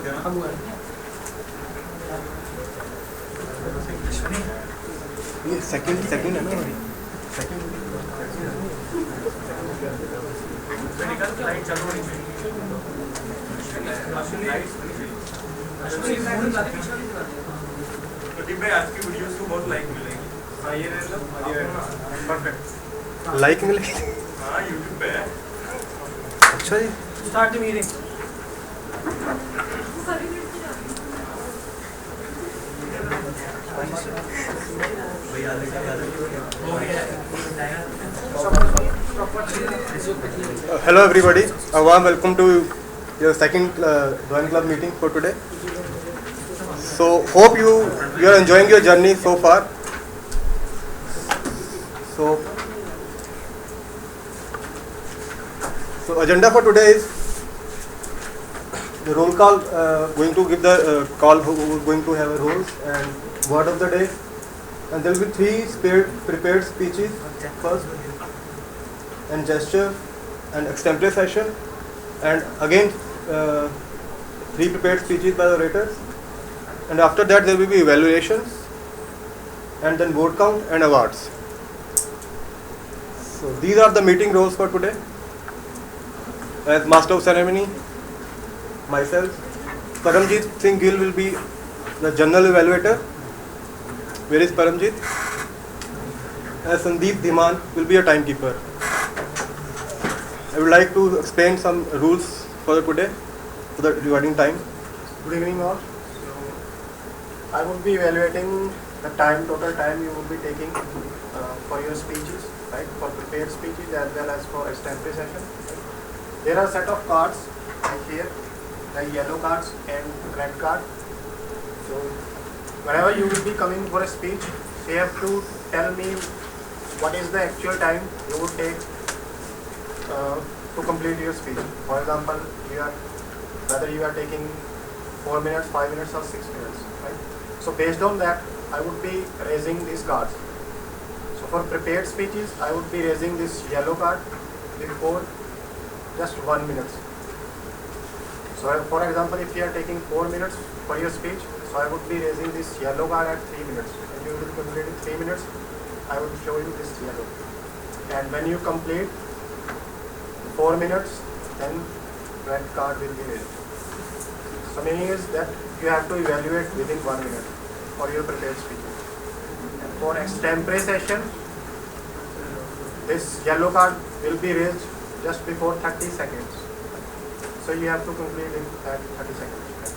ये सेकंड है ना हमारी आज की वीडियोस को बहुत लाइक मिलेंगे। हाँ ये परफेक्ट लाइक मिलेगी। हाँ यूट्यूब पे है। अच्छा जी start the meeting. Hello everybody, a warm welcome to your second drawing club meeting for today. So hope you are enjoying your journey so far. So agenda for today is the roll call. Going to give the call who is going to have a roles and word of the day, and there will be three prepared speeches first, and gesture, and extempore session, and again three prepared speeches by the orators, and after that there will be evaluations, and then vote count and awards. So these are the meeting roles for today. As master of ceremony, myself, Paramjit Singh Gill will be the general evaluator. Where is Paramjit? As Sandeep Dhiman will be a timekeeper. I would like to explain some rules for today, for the regarding time. Good evening all. I would be evaluating the total time you will be taking for your speeches, right? For prepared speeches as well as for extempore session. There are a set of cards like here, like yellow cards and red card. So whenever you will be coming for a speech, you have to tell me what is the actual time you would take to complete your speech. For example, whether you are taking 4 minutes, 5 minutes or 6 minutes, right? So based on that, I would be raising these cards. So for prepared speeches, I would be raising this yellow card before just 1 minute. So for example, if you are taking 4 minutes for your speech, so I would be raising this yellow card at 3 minutes. When you will be completing 3 minutes, I will show you this yellow. And when you complete 4 minutes, then red card will be raised. So meaning is that you have to evaluate within 1 minute for your prepared speech. And for extempore session, this yellow card will be raised just before 30 seconds. So you have to complete in that 30 seconds. Right?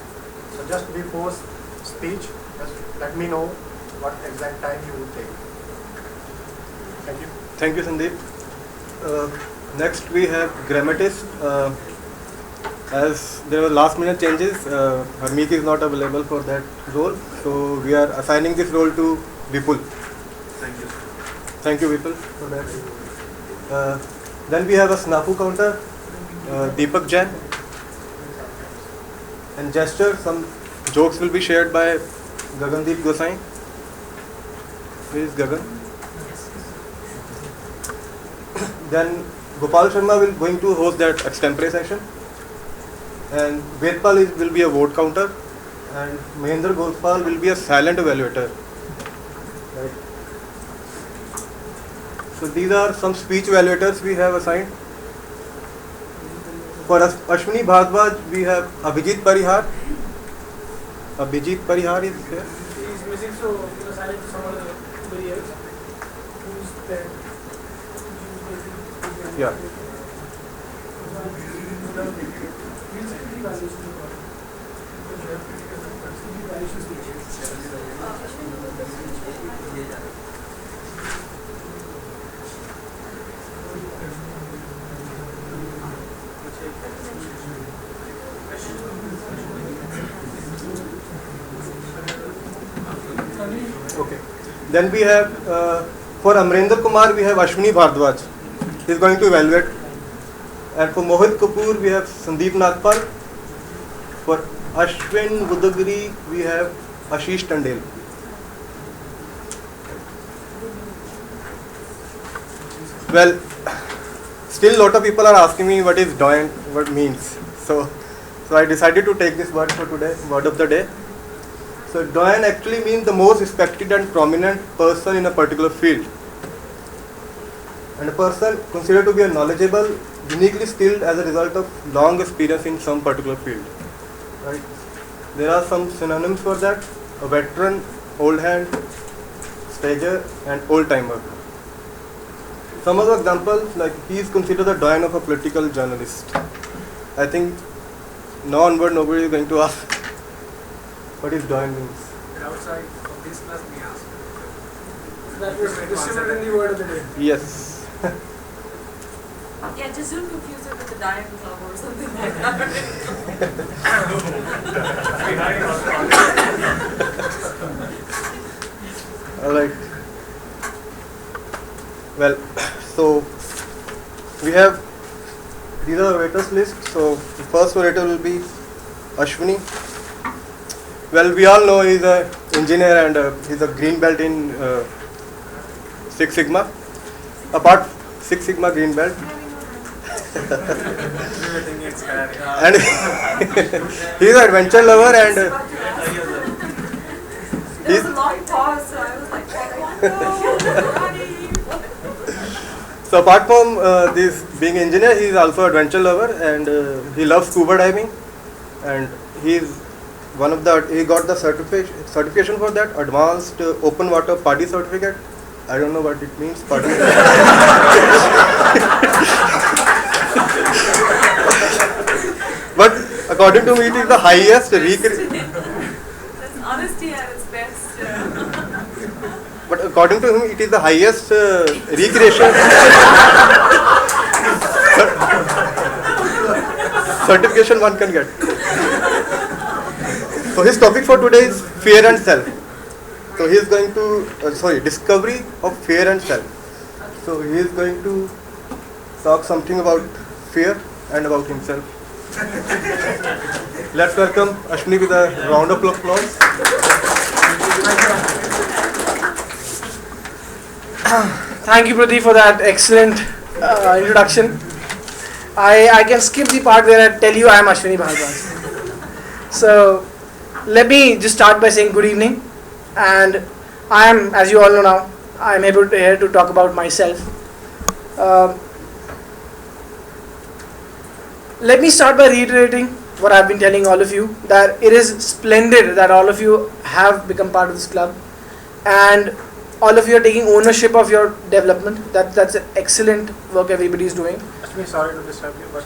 So just before speech, just let me know what exact time you will take. Thank you. Thank you, Sandeep. Next we have grammatist. As there were last minute changes, Harmeet is not available for that role, so we are assigning this role to Vipul. Thank you. Thank you, Vipul, for that. Then we have a snafu counter, Deepak Jain. And gesture, some jokes will be shared by Gagandeep Gosai. Where is Gagan? Then Gopal Sharma will going to host that extempore session. And Vedpal will be a vote counter. And Mahendra Gopal will be a silent evaluator. Right. So these are some speech evaluators we have assigned. For Ashwini Bhardwaj, we have Abhijit Parihar. Abhijit Parihar is there. He is missing, so you assign it to somebody else who is there. Yeah. Okay. Then we have for Amrinder Kumar we have Ashwini Bhardwaj. He is going to evaluate. And for Mohit Kapoor we have Sandeep Nagpal. For Ashwin Budagiri we have Ashish Tandel. Well, still lot of people are asking me what is doyant, what means. So So I decided to take this word for today, word of the day. So doyen actually means the most respected and prominent person in a particular field. And a person considered to be a knowledgeable, uniquely skilled as a result of long experience in some particular field. Right? There are some synonyms for that: a veteran, old hand, stager, and old timer. Some other examples, like he is considered the doyen of a political journalist. I think now onward nobody is going to ask what is doyen means. Outside of this class, we ask. That was distributed in the word of the day. Yes. Yeah, just don't confuse it with the Diamond Club or something like that. Alright. Well, so we have, these are the waiters list. So the first orator will be Ashwini. Well, we all know he's an engineer and he's a green belt in Six Sigma. Apart Six Sigma green belt. And he's an adventure lover and There was a long pause, so I was like, so apart from this being engineer, he is also adventure lover and he loves scuba diving, and he is one of the, he got the certification for that, advanced open water PADI certificate. I don't know what it means, PADI. But according to me, it is the highest That's honesty at its best. But according to him, it is the highest recreation certification one can get. So his topic for today is fear and self. So he is going to, discovery of fear and self. So he is going to talk something about fear and about himself. Let's welcome Ashwini with a round of applause. Thank you, Pradeep, for that excellent introduction. I can skip the part where I tell you I am Ashwini Bhardwaj. So, let me just start by saying good evening. And I am, as you all know now, I am here to talk about myself. Let me start by reiterating what I've been telling all of you, that it is splendid that all of you have become part of this club and all of you are taking ownership of your development. That's excellent work everybody is doing. Ashwini, sorry to disturb you, but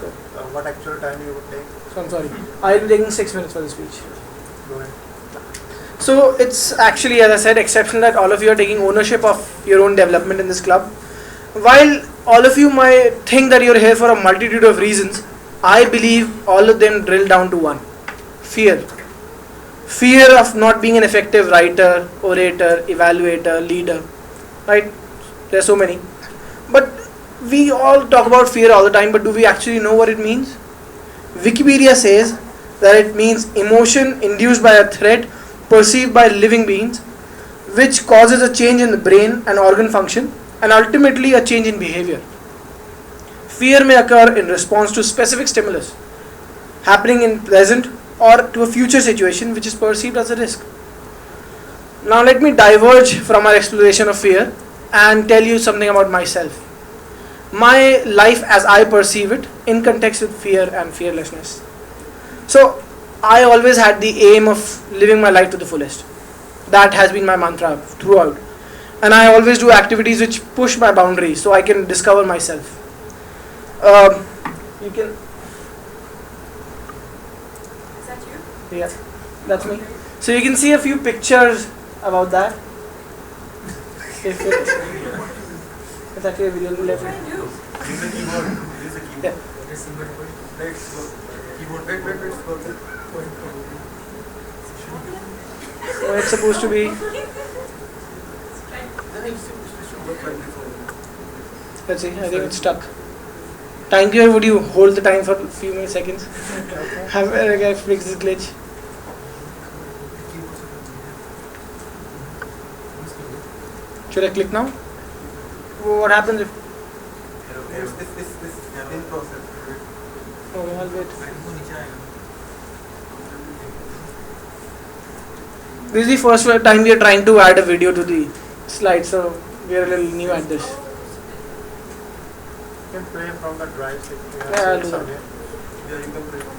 what actual time you would take? So I'm sorry. I'll be taking 6 minutes for the speech. Go ahead. So it's actually, as I said, exceptional that all of you are taking ownership of your own development in this club. While all of you might think that you're here for a multitude of reasons, I believe all of them drill down to one: fear. Fear of not being an effective writer, orator, evaluator, leader. Right? There's so many. But we all talk about fear all the time, but do we actually know what it means? Wikipedia says that it means emotion induced by a threat perceived by living beings, which causes a change in the brain and organ function and ultimately a change in behavior. Fear may occur in response to specific stimulus happening in present or to a future situation which is perceived as a risk. Now let me diverge from our exploration of fear and tell you something about myself. My life as I perceive it in context with fear and fearlessness. So I always had the aim of living my life to the fullest. That has been my mantra throughout. And I always do activities which push my boundaries so I can discover myself. You can... Is that you? Yeah, that's me. So you can see a few pictures about that. If it's actually a video left. What do I do? Use the keyboard. Use the keyboard. Yeah. Keyboard. Wait. So it's supposed to be... Let's see, I think it's stuck. Time here, would you hold the time for a few more seconds? Have a guy fix this glitch. Should I click now? What happens if... This in process. Okay, I'll wait. This is the first time we are trying to add a video to the slide, so we are a little new at this. You can play from the drives if you have Yeah, I'll saved do that. somewhere. Yeah, you can play from there.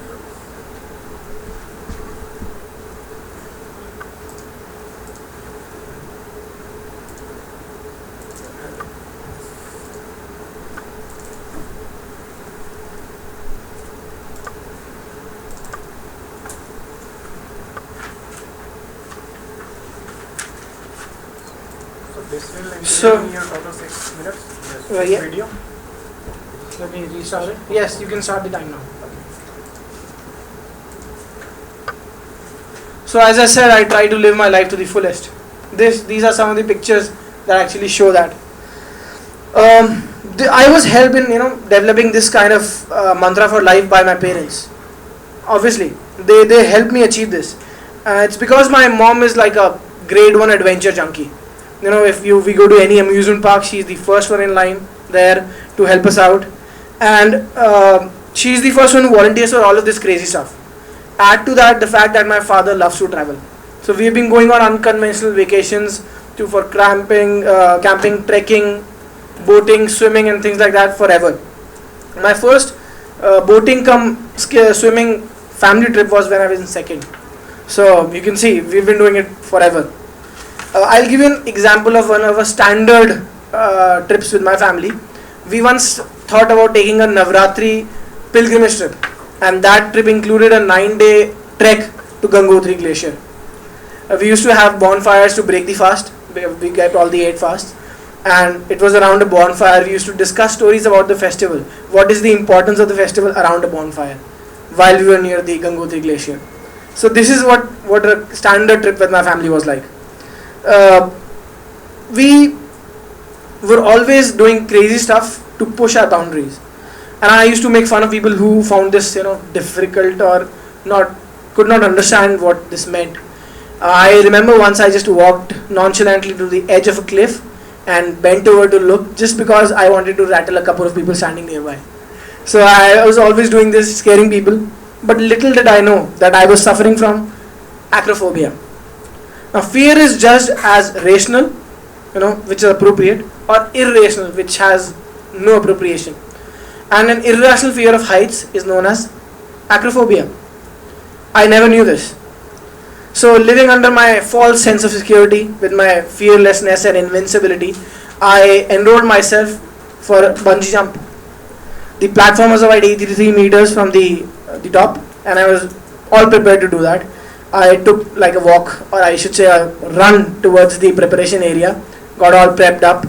So this will include So- in your total 6 minutes Yeah. video. Let me restart it. Yes, you can start the time now. So as I said, I try to live my life to the fullest. These are some of the pictures that actually show that. I was helped in developing this kind of mantra for life by my parents. Obviously, they helped me achieve this. It's because my mom is like a grade 1 adventure junkie. If we go to any amusement park, she's the first one in line there to help us out, and she's the first one who volunteers for all of this crazy stuff. Add to that the fact that my father loves to travel, so we've been going on unconventional vacations for camping, trekking, boating, swimming, and things like that forever. My first boating swimming family trip was when I was in second. So you can see we've been doing it forever. I'll give you an example of one of our standard trips with my family. We once thought about taking a Navratri pilgrimage trip, and that trip included a 9-day trek to Gangotri Glacier. We used to have bonfires to break the fast. We kept all the 8 fasts, and it was around a bonfire. We used to discuss stories about the festival. What is the importance of the festival around a bonfire while we were near the Gangotri Glacier. So this is what a standard trip with my family was like. We were always doing crazy stuff to push our boundaries, and I used to make fun of people who found this difficult or could not understand what this meant. I remember once I just walked nonchalantly to the edge of a cliff and bent over to look just because I wanted to rattle a couple of people standing nearby. So I was always doing this, scaring people, but little did I know that I was suffering from acrophobia. Now fear is judged as rational, which is appropriate, or irrational, which has no appropriation. And an irrational fear of heights is known as acrophobia. I never knew this. So living under my false sense of security with my fearlessness and invincibility, I enrolled myself for bungee jump. The platform was about 83 meters from the top, and I was all prepared to do that. I took like a walk, or I should say a run towards the preparation area, got all prepped up,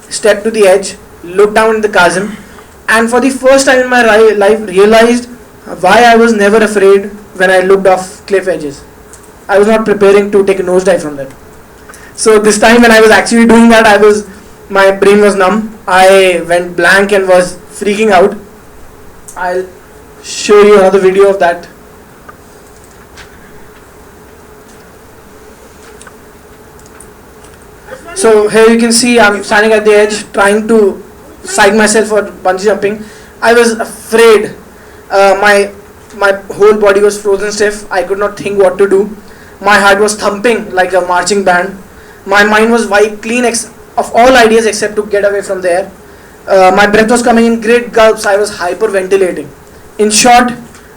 stepped to the edge, looked down in the chasm, and for the first time in my life realized why I was never afraid when I looked off cliff edges. I was not preparing to take a nosedive from them. So this time when I was actually doing that, my brain was numb. I went blank and was freaking out. I'll show you another video of that. So here you can see I'm standing at the edge trying to psych myself for bungee jumping. I was afraid. My whole body was frozen stiff. I could not think what to do. My heart was thumping like a marching band. My mind was wiped clean of all ideas except to get away from there. My breath was coming in great gulps. I was hyperventilating. In short,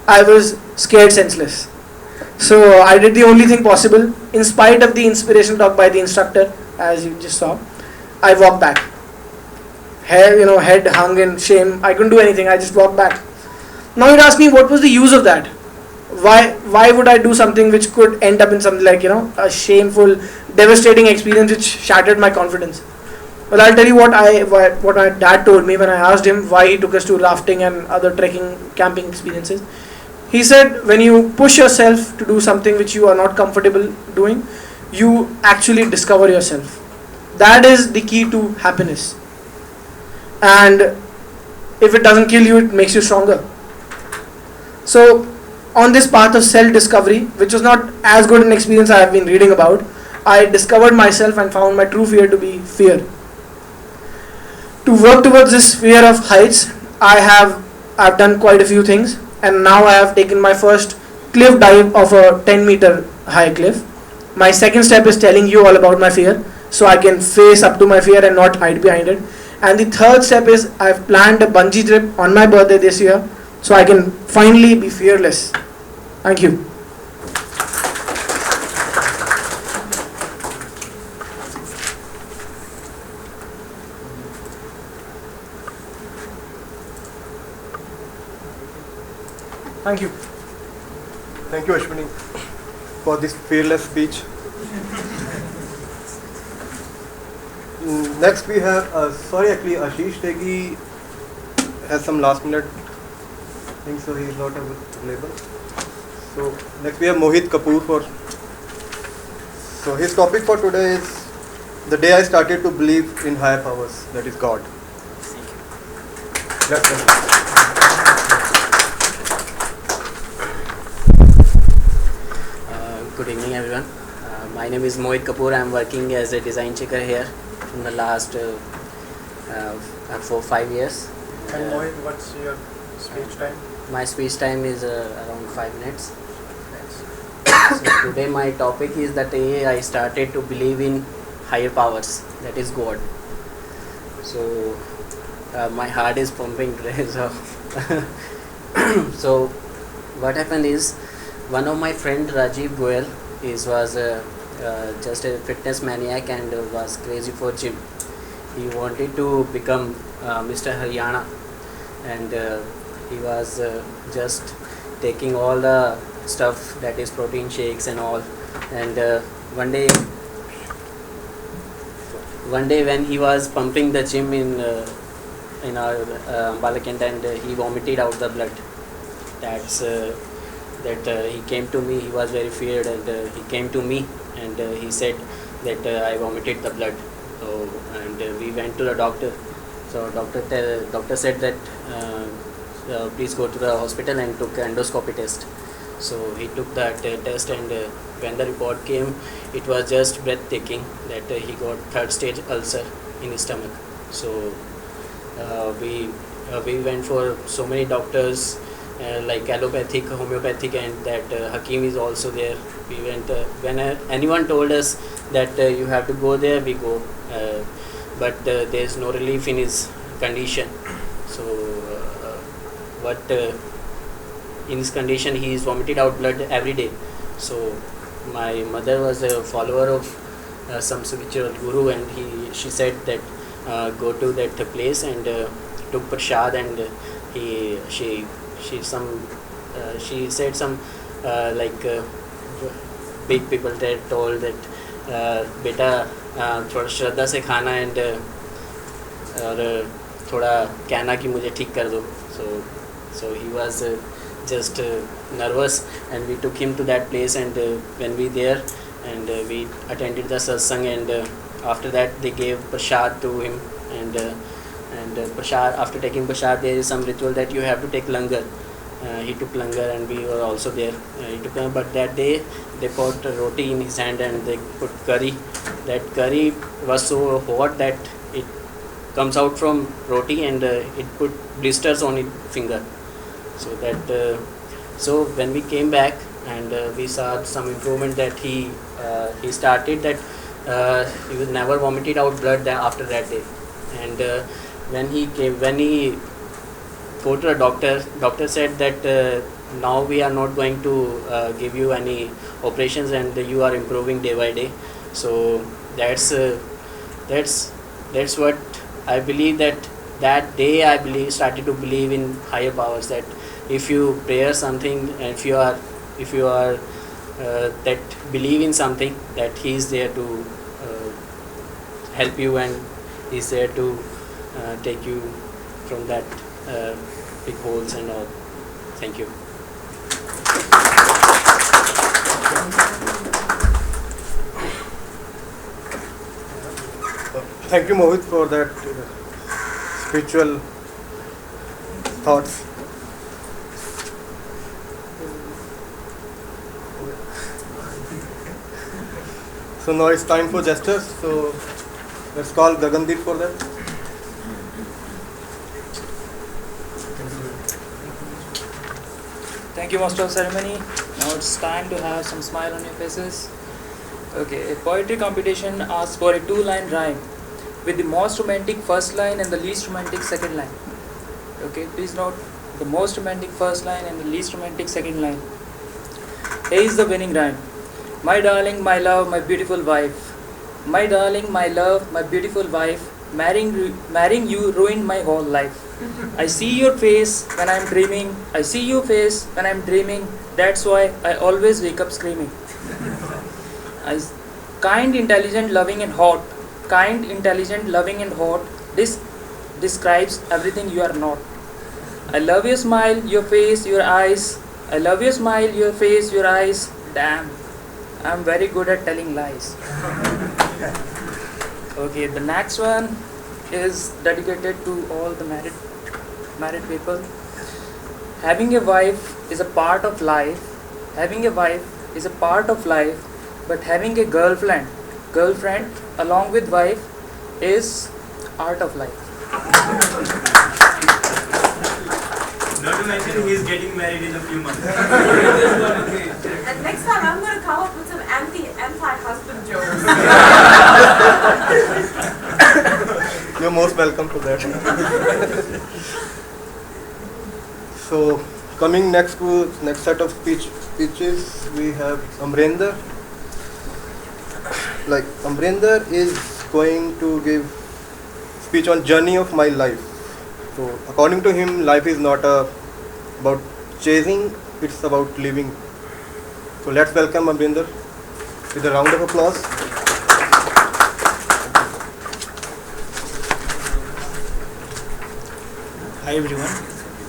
I was scared senseless. So I did the only thing possible. In spite of the inspirational talk by the instructor, as you just saw, I walked back. Head hung in shame. I couldn't do anything. I just walked back. Now you'd ask me, what was the use of that? Why would I do something which could end up in something like a shameful, devastating experience which shattered my confidence? Well, I'll tell you what my dad told me when I asked him why he took us to rafting and other trekking, camping experiences. He said, when you push yourself to do something which you are not comfortable doing, you actually discover yourself. That is the key to happiness. And if it doesn't kill you, it makes you stronger. So on this path of self-discovery, which was not as good an experience I have been reading about, I discovered myself and found my true fear to be fear. To work towards this fear of heights, I've done quite a few things, and now I have taken my first cliff dive of a 10-meter high cliff. My second step is telling you all about my fear, so I can face up to my fear and not hide behind it. And the third step is I've planned a bungee trip on my birthday this year, so I can finally be fearless. Thank you. Thank you. Thank you, Ashwini, for this fearless speech. Next we have, actually Ashish Tegi has some last minute things, so he is not available. So next we have Mohit Kapoor so his topic for today is the day I started to believe in higher powers, that is God. Let's go. Good evening, everyone. My name is Mohit Kapoor. I am working as a design checker here from the last 4-5 years. And Mohit, what's your speech time? My speech time is around 5 minutes. So today my topic is that I started to believe in higher powers, that is God. So my heart is pumping today. So what happened is, one of my friend Rajiv Goyal was just a fitness maniac and was crazy for gym. He wanted to become Mr. Haryana, and he was just taking all the stuff, that is protein shakes and all. And one day when he was pumping the gym in our Balakant, and he vomited out the blood. He came to me. He was very feared, and he came to me and he said that I vomited the blood. So, and we went to the doctor. So doctor said that please go to the hospital, and took endoscopy test. So he took that test, and when the report came, it was just breathtaking that he got 3rd stage ulcer in his stomach. So we went for so many doctors, like allopathic, homeopathic, and that Hakim is also there. We went when anyone told us that you have to go there, we go, but there is no relief in his condition. So in his condition, he is vomited out blood every day. So my mother was a follower of some spiritual guru, and she said that go to that place and took prasad, and she said some big people told that beta थोड़ा श्रद्धा से खाना and और थोड़ा कहना कि मुझे ठीक कर दो. So he was just nervous, and we took him to that place, and when we there, and we attended the satsang, and after that they gave prasad to him, and prasad, after taking prasad, there is some ritual that you have to take langar. He took langar, and we were also there. He took langar, but that day they put roti in his hand, and they put curry. That curry was so hot that it comes out from roti, and it put blisters on his finger. So when we came back, and we saw some improvement, that he started that he was never vomited out blood after that day. And when he go to the doctor said that now we are not going to give you any operations, and you are improving day by day. So that's what I believe, that day I started to believe in higher powers, that if you pray something, and if you are that believe in something, that he is there to help you, and he is there to take you from that big holes and all. Thank you. Thank you, Mohit, for that spiritual thoughts. So now it's time for gestures. So let's call Gagandeep for that. Thank you, Master of Ceremony. Now it's time to have some smile on your faces. Okay, a poetry competition asks for a two-line rhyme with the most romantic first line and the least romantic second line. Okay, please note the most romantic first line and the least romantic second line. Here is the winning rhyme. My darling, my love, my beautiful wife. My darling, my love, my beautiful wife. Marrying you ruined my whole life. I see your face when I'm dreaming. I see your face when I'm dreaming. That's why I always wake up screaming. Kind, intelligent, loving and hot. Kind, intelligent, loving and hot. This describes everything you are not. I love your smile, your face, your eyes. I love your smile, your face, your eyes. Damn, I'm very good at telling lies. Okay, the next one is dedicated to all the married people. Having a wife is a part of life. Having a wife is a part of life, but having a girlfriend along with wife is art of life. Not to mention he is getting married in a few months. And next time I'm going to come up with some anti-husband jokes. You're most welcome to that. So, coming next to next set of speeches, we have Amrinder. Like Amrinder is going to give speech on journey of my life. So, according to him, life is not about chasing; it's about living. So, let's welcome Amrinder with a round of applause. Hi everyone,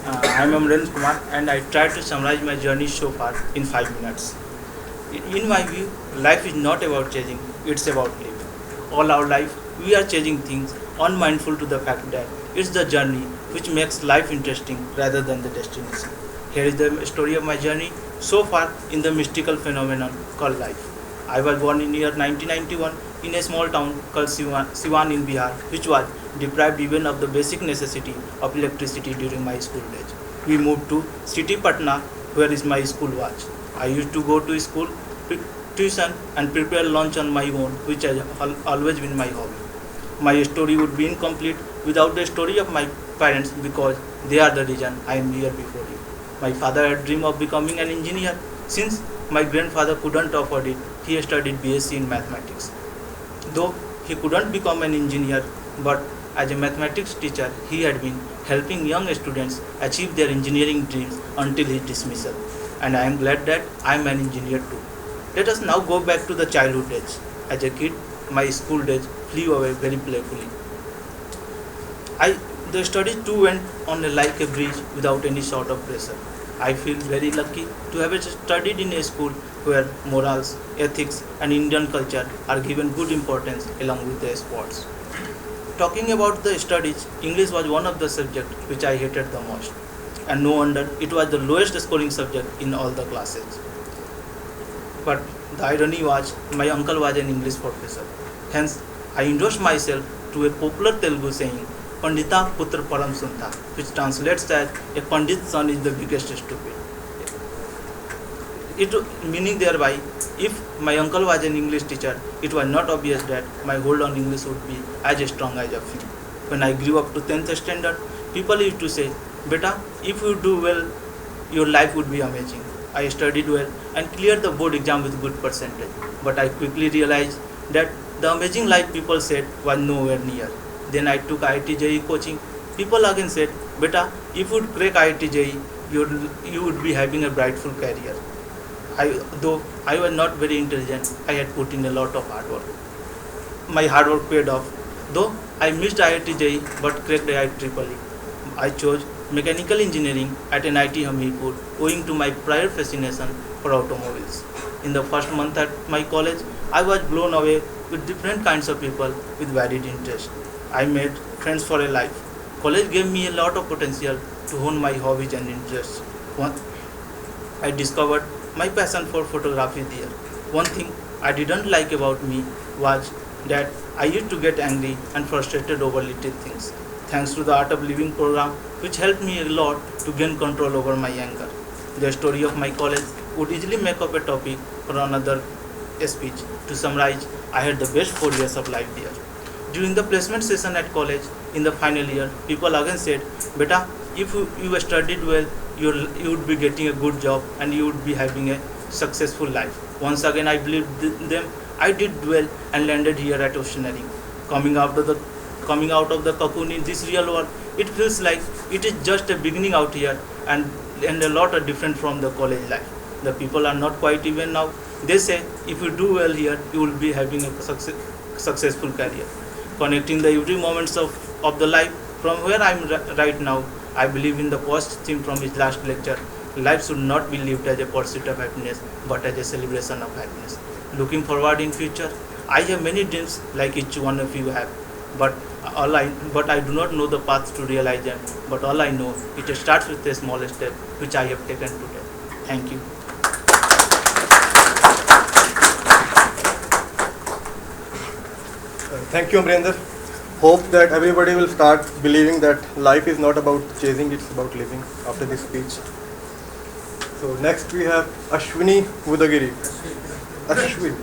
I am Amrinder Kumar and I tried to summarize my journey so far in 5 minutes. In my view, life is not about chasing, it's about living. All our life, we are chasing things, unmindful to the fact that it's the journey which makes life interesting rather than the destination. Here is the story of my journey so far in the mystical phenomenon called life. I was born in year 1991 in a small town called Siwan in Bihar, which was deprived even of the basic necessity of electricity during my school days. We moved to city Patna, where is my school was. I used to go to school, tuition and prepare lunch on my own, which has always been my hobby. My story would be incomplete without the story of my parents because they are the reason I am here before you. My father had dreamed of becoming an engineer. Since my grandfather couldn't afford it, he studied BSc in mathematics. Though he couldn't become an engineer, but as a mathematics teacher, he had been helping young students achieve their engineering dreams until his dismissal. And I am glad that I am an engineer too. Let us now go back to the childhood days. As a kid, my school days flew away very playfully. The studies too went on like a breeze without any sort of pressure. I feel very lucky to have studied in a school where morals, ethics and Indian culture are given good importance along with the sports. Talking about the studies, English was one of the subjects which I hated the most. And no wonder it was the lowest scoring subject in all the classes. But the irony was my uncle was an English professor. Hence, I endorsed myself to a popular Telugu saying, Pandita Putra Param Santha, which translates as a Pandit's son is the biggest stupid. It meaning thereby, if my uncle was an English teacher, it was not obvious that my hold on English would be as strong as a film. When I grew up to 10th standard, people used to say, Beta, if you do well, your life would be amazing. I studied well and cleared the board exam with good percentage. But I quickly realized that the amazing life people said was nowhere near. Then I took IIT JEE coaching. People again said, Beta, if you would crack IIT JEE, you would be having a brightful career. Though I was not very intelligent, I had put in a lot of hard work. My hard work paid off. Though I missed IIT JEE but cracked IIEEE. I chose mechanical engineering at NIT Hamirpur owing to my prior fascination for automobiles. In the first month at my college, I was blown away with different kinds of people with varied interests. I made friends for a life. College gave me a lot of potential to hone my hobbies and interests. I discovered my passion for photography there. One thing I didn't like about me was that I used to get angry and frustrated over little things. Thanks to the Art of Living program, which helped me a lot to gain control over my anger. The story of my college would easily make up a topic for another speech. To summarize, I had the best 4 years of life there. During the placement session at college in the final year, people again said, "Beta, if you studied well, you would be getting a good job and you would be having a successful life." Once again, I believed them. I did well and landed here at Oceanary. Coming out of the cocoon in this real world, it feels like it is just a beginning out here, and a lot are different from the college life. The people are not quite even now. They say if you do well here, you will be having a successful career. Connecting the every moments of the life from where I am right now, I believe in the post theme from his last lecture. Life should not be lived as a pursuit of happiness, but as a celebration of happiness. Looking forward in future, I have many dreams like each one of you have, but I do not know the path to realize them. But all I know, it starts with a small step, which I have taken today. Thank you. Thank you, Amrinder. Hope that everybody will start believing that life is not about chasing, it's about living after this speech. So next we have Ashwini Budagiri. Ashwin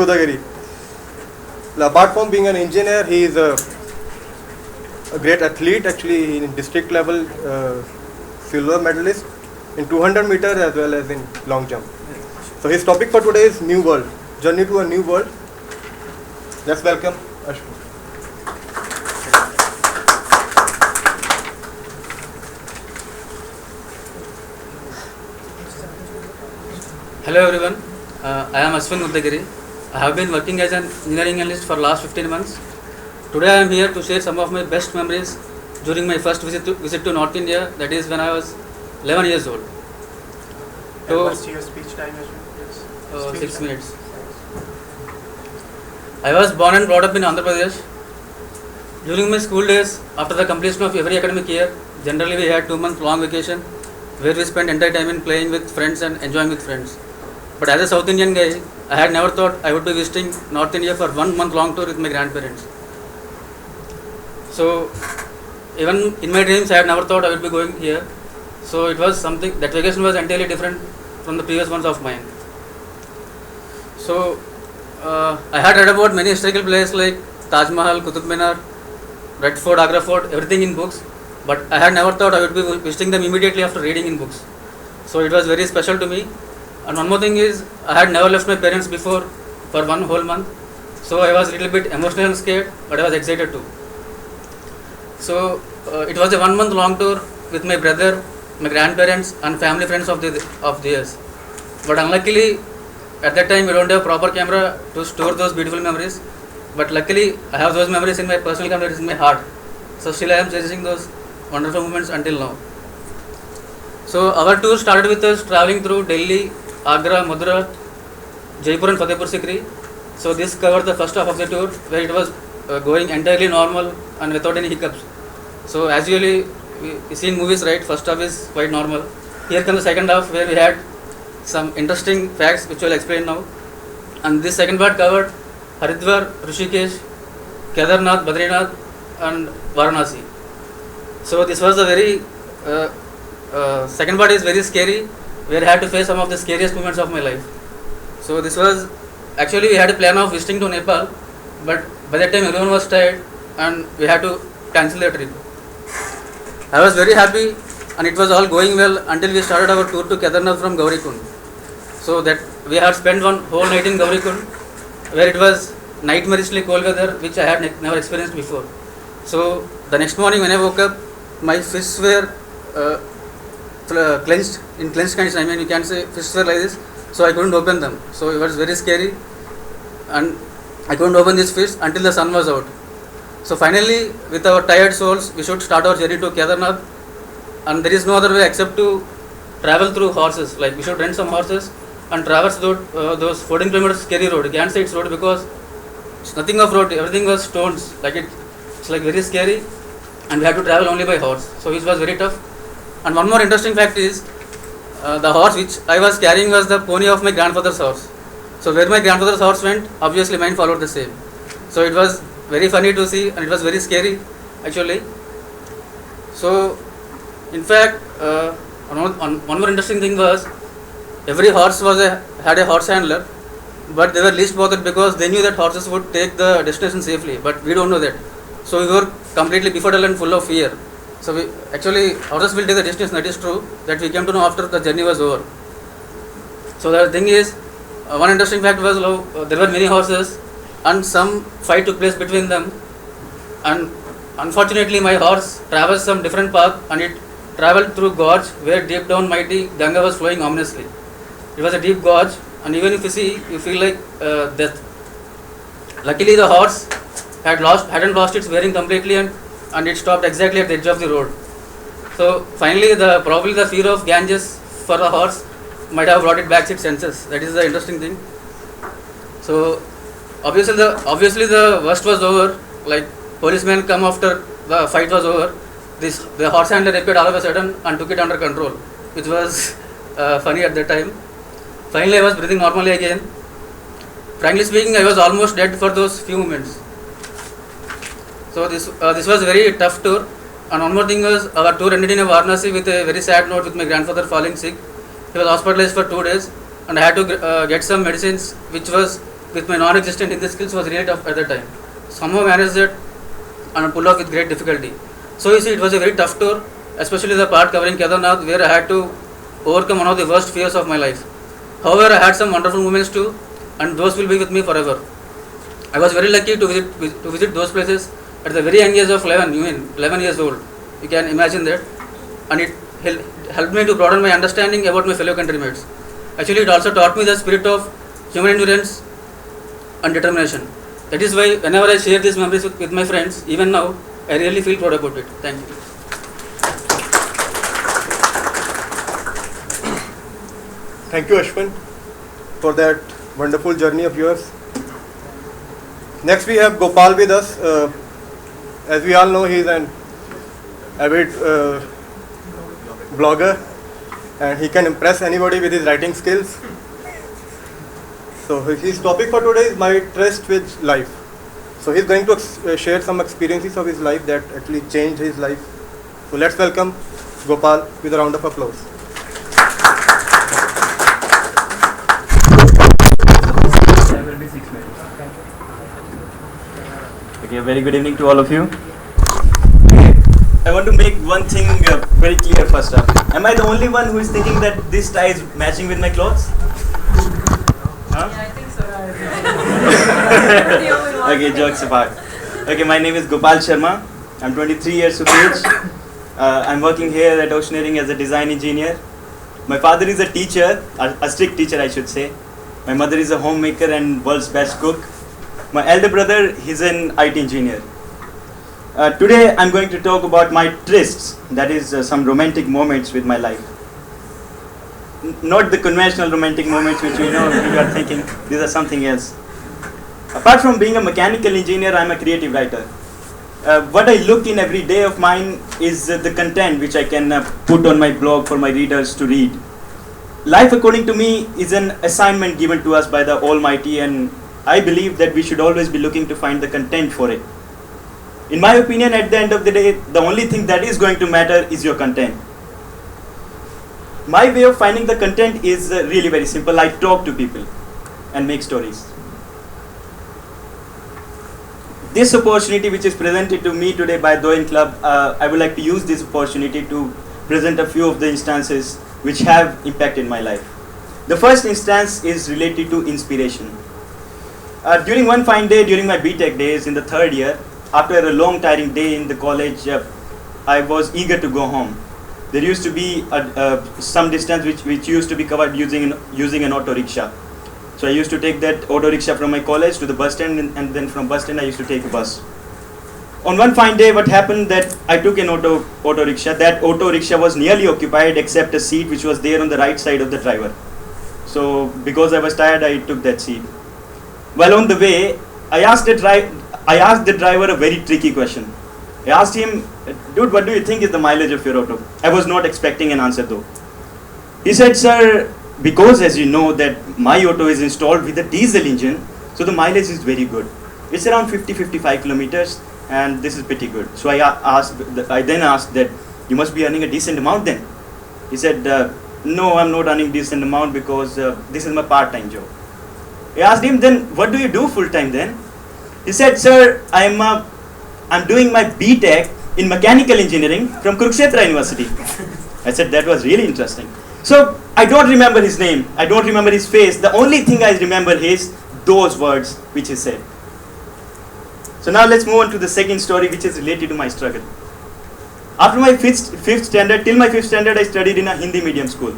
Budagiri. Apart from being an engineer, he is a great athlete. Actually, in district level, silver medalist in 200 meters as well as in long jump. So his topic for today is New World, Journey to a New World. Let's welcome Ashwin. Hello everyone, I am Ashwin Budagiri. I have been working as an engineering analyst for last 15 months. Today I am here to share some of my best memories during my first visit to North India, that is when I was 11 years old. So, what's your speech time, Ashwin? Yes. 6 minutes. I was born and brought up in Andhra Pradesh. During my school days, after the completion of every academic year, generally we had 2-month long vacation where we spent entire time in playing with friends and enjoying with friends. But as a South Indian guy, I had never thought I would be visiting North India for 1 month long tour with my grandparents. So even in my dreams, I had never thought I would be going here. So it was something, that vacation was entirely different from the previous ones of mine. So I had read about many historical places like Taj Mahal, Qutub Minar, Red Fort, Agra Fort, everything in books. But I had never thought I would be visiting them immediately after reading in books. So it was very special to me. And one more thing is, I had never left my parents before for 1 whole month. So I was a little bit emotional and scared, but I was excited too. So it was a 1 month long tour with my brother, my grandparents and family friends of theirs. But unluckily, at that time we don't have proper camera to store those beautiful memories. But luckily, I have those memories in my personal camera, in my heart. So still I am cherishing those wonderful moments until now. So our tour started with us traveling through Delhi, Agra, Mathura, Jaipur and Fatehpur Sikri. So this covered the first half of the tour where it was going entirely normal and without any hiccups. So as usually we see in movies, right, first half is quite normal. Here comes the second half where we had some interesting facts which I will explain now. And this second part covered Haridwar, Rishikesh, Kedarnath, Badrinath and Varanasi. So this was a very second part is very scary, where I had to face some of the scariest moments of my life. So this was, actually we had a plan of visiting to Nepal, but by that time everyone was tired and we had to cancel the trip. I was very happy and it was all going well until we started our tour to Kedarnath from Gaurikund. So that we had spent 1 whole night in Gaurikund, where it was nightmarishly cold weather which I had never experienced before. So the next morning when I woke up, my fists were clenched condition. I mean, you can say fists were like this, so I couldn't open them. So it was very scary and I couldn't open these fists until the sun was out. So finally, with our tired souls, we should start our journey to Kedarnath, and there is no other way except to travel through horses. Like we should rent some horses and traverse those 14 kilometers scary road. You can't say it's road because it's nothing of road, everything was stones. Like it's like very scary, and we had to travel only by horse. So it was very tough. And one more interesting fact is, the horse which I was carrying was the pony of my grandfather's horse. So where my grandfather's horse went, obviously mine followed the same. So it was very funny to see and it was very scary actually. So in fact, one more interesting thing was, every horse had a horse handler, but they were least bothered because they knew that horses would take the destination safely, but we don't know that. So we were completely befuddled and full of fear. So we actually horses will take the destination, that is true, that we came to know after the journey was over. So the thing is, one interesting fact was there were many horses and some fight took place between them, and unfortunately my horse traversed some different path and it travelled through gorge where deep down mighty Ganga was flowing ominously. It was a deep gorge, and even if you see, you feel like death. Luckily the horse hadn't lost its bearing completely, and it stopped exactly at the edge of the road. So finally probably the fear of Ganges for the horse might have brought it back to its senses. That is the interesting thing. So obviously the worst was over. Like policemen come after the fight was over. The horse handler appeared all of a sudden and took it under control, which was funny at that time. Finally I was breathing normally again. Frankly speaking, I was almost dead for those few moments. So this was a very tough tour. And one more thing was, our tour ended in a Varanasi with a very sad note, with my grandfather falling sick. He was hospitalized for 2 days, and I had to get some medicines, which was, with my non-existent Hindi skills, was really tough at that time. Somehow managed it and pulled off with great difficulty. So you see, it was a very tough tour, especially the part covering Kedarnath, where I had to overcome one of the worst fears of my life. However, I had some wonderful moments too, and those will be with me forever. I was very lucky to visit those places at the very young age of 11 years old. You can imagine that. And it helped me to broaden my understanding about my fellow countrymates. Actually, it also taught me the spirit of human endurance and determination. That is why whenever I share these memories with my friends, even now, I really feel proud about it. Thank you. Thank you, Ashwin, for that wonderful journey of yours. Next, we have Gopal with us. As we all know, he is an avid blogger, and he can impress anybody with his writing skills. So his topic for today is my trust with life. So he's going to share some experiences of his life that actually changed his life. So let's welcome Gopal with a round of applause. Okay, very good evening to all of you. I want to make one thing very clear first up. Am I the only one who is thinking that this tie is matching with my clothes? Huh? Yeah, I think so. The only one. Okay, jokes apart. Okay, my name is Gopal Sharma. I'm 23 years of age. I'm working here at Oceaneering as a design engineer. My father is a teacher, a strict teacher I should say. My mother is a homemaker and world's best cook. My elder brother, he's an IT engineer. Today I'm going to talk about my trysts, that is some romantic moments with my life. Not the conventional romantic moments which you are thinking, these are something else. Apart from being a mechanical engineer, I'm a creative writer. What I look in every day of mine is the content which I can put on my blog for my readers to read. Life, according to me, is an assignment given to us by the Almighty, and I believe that we should always be looking to find the content for it. In my opinion, at the end of the day, the only thing that is going to matter is your content. My way of finding the content is really very simple. I talk to people and make stories. This opportunity which is presented to me today by Doyen Club, I would like to use this opportunity to present a few of the instances which have impacted my life. The first instance is related to inspiration. During one fine day, during my BTech days in the third year, after a long tiring day in the college, I was eager to go home. There used to be some distance which used to be covered using an auto rickshaw. So I used to take that auto rickshaw from my college to the bus stand, and then from bus stand I used to take a bus. On one fine day, what happened that I took an auto rickshaw. That auto rickshaw was nearly occupied except a seat which was there on the right side of the driver. So because I was tired, I took that seat. While on the way, I asked the driver a very tricky question. I asked him, "Dude, what do you think is the mileage of your auto?" I was not expecting an answer though. He said, "Sir, because as you know that my auto is installed with a diesel engine, so the mileage is very good. It's around 50-55 kilometers, and this is pretty good." So I then asked that, "You must be earning a decent amount then?" He said, no, I'm not earning decent amount because this is my part-time job. I asked him, then what do you do full-time then? He said, sir, I'm doing my BTech in mechanical engineering from Kurukshetra University. I said, that was really interesting. So I don't remember his name, I don't remember his face. The only thing I remember is those words which he said. So now let's move on to the second story, which is related to my struggle. After my fifth standard, till my fifth standard, I studied in a Hindi medium school.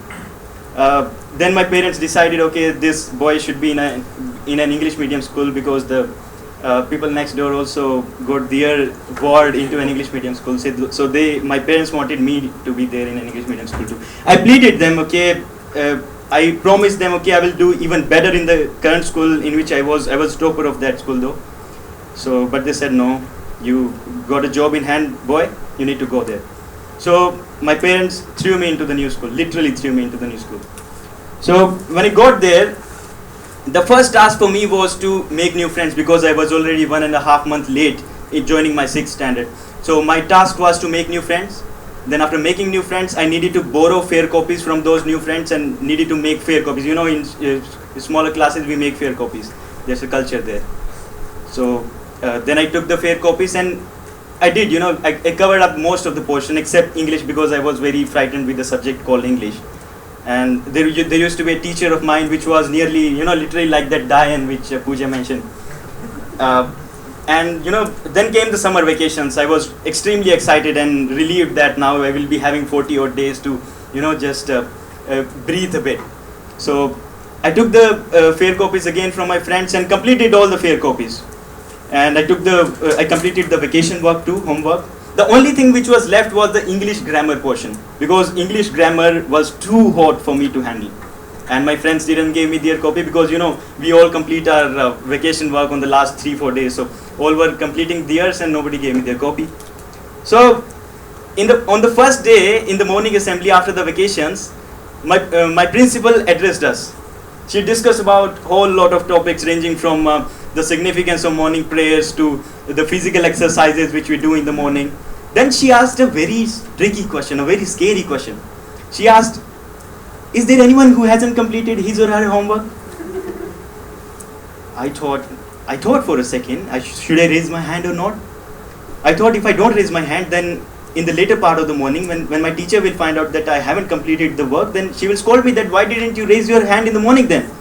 Then my parents decided, okay, this boy should be in an English medium school because the people next door also got their ward into an English medium school. So my parents wanted me to be there in an English medium school too. I pleaded them, okay, I promised them, okay, I will do even better in the current school in which I was topper of that school though. So, but they said, no, you got a job in hand, boy, you need to go there. So my parents threw me into the new school, literally threw me into the new school. So when I got there, the first task for me was to make new friends because I was already 1.5 months late in joining my 6th standard. So my task was to make new friends. Then after making new friends, I needed to borrow fair copies from those new friends and needed to make fair copies. You know, in smaller classes, we make fair copies. There's a culture there. So then I took the fair copies and I did, you know, I covered up most of the portion except English because I was very frightened with the subject called English. And there used to be a teacher of mine which was nearly, you know, literally like that Diane which Pooja mentioned. And, you know, then came the summer vacations. I was extremely excited and relieved that now I will be having 40 odd days to, you know, just breathe a bit. So I took the fair copies again from my friends and completed all the fair copies. And I completed the vacation work too, homework. The only thing which was left was the English grammar portion because English grammar was too hot for me to handle. And my friends didn't give me their copy because, you know, we all complete our vacation work on the last 3-4 days. So all were completing theirs and nobody gave me their copy. So on the first day in the morning assembly after the vacations, my principal addressed us. She discussed about whole lot of topics ranging from the significance of morning prayers to the physical exercises which we do in the morning. Then she asked a very tricky question, a very scary question. She asked, is there anyone who hasn't completed his or her homework? I thought for a second, should I raise my hand or not? I thought if I don't raise my hand, then in the later part of the morning, when my teacher will find out that I haven't completed the work, then she will scold me that why didn't you raise your hand in the morning then?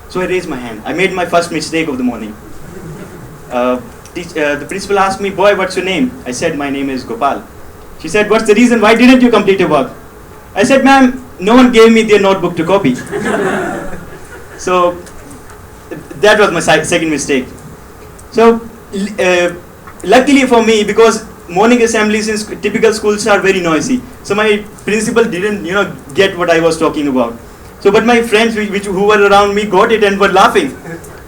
So I raised my hand. I made my first mistake of the morning. The principal asked me, boy, what's your name? I said, my name is Gopal. She said, what's the reason? Why didn't you complete your work? I said, ma'am, no one gave me their notebook to copy. So that was my second mistake. So luckily for me, because morning assemblies in typical schools are very noisy, so my principal didn't, you know, get what I was talking about. So, but my friends who were around me got it and were laughing.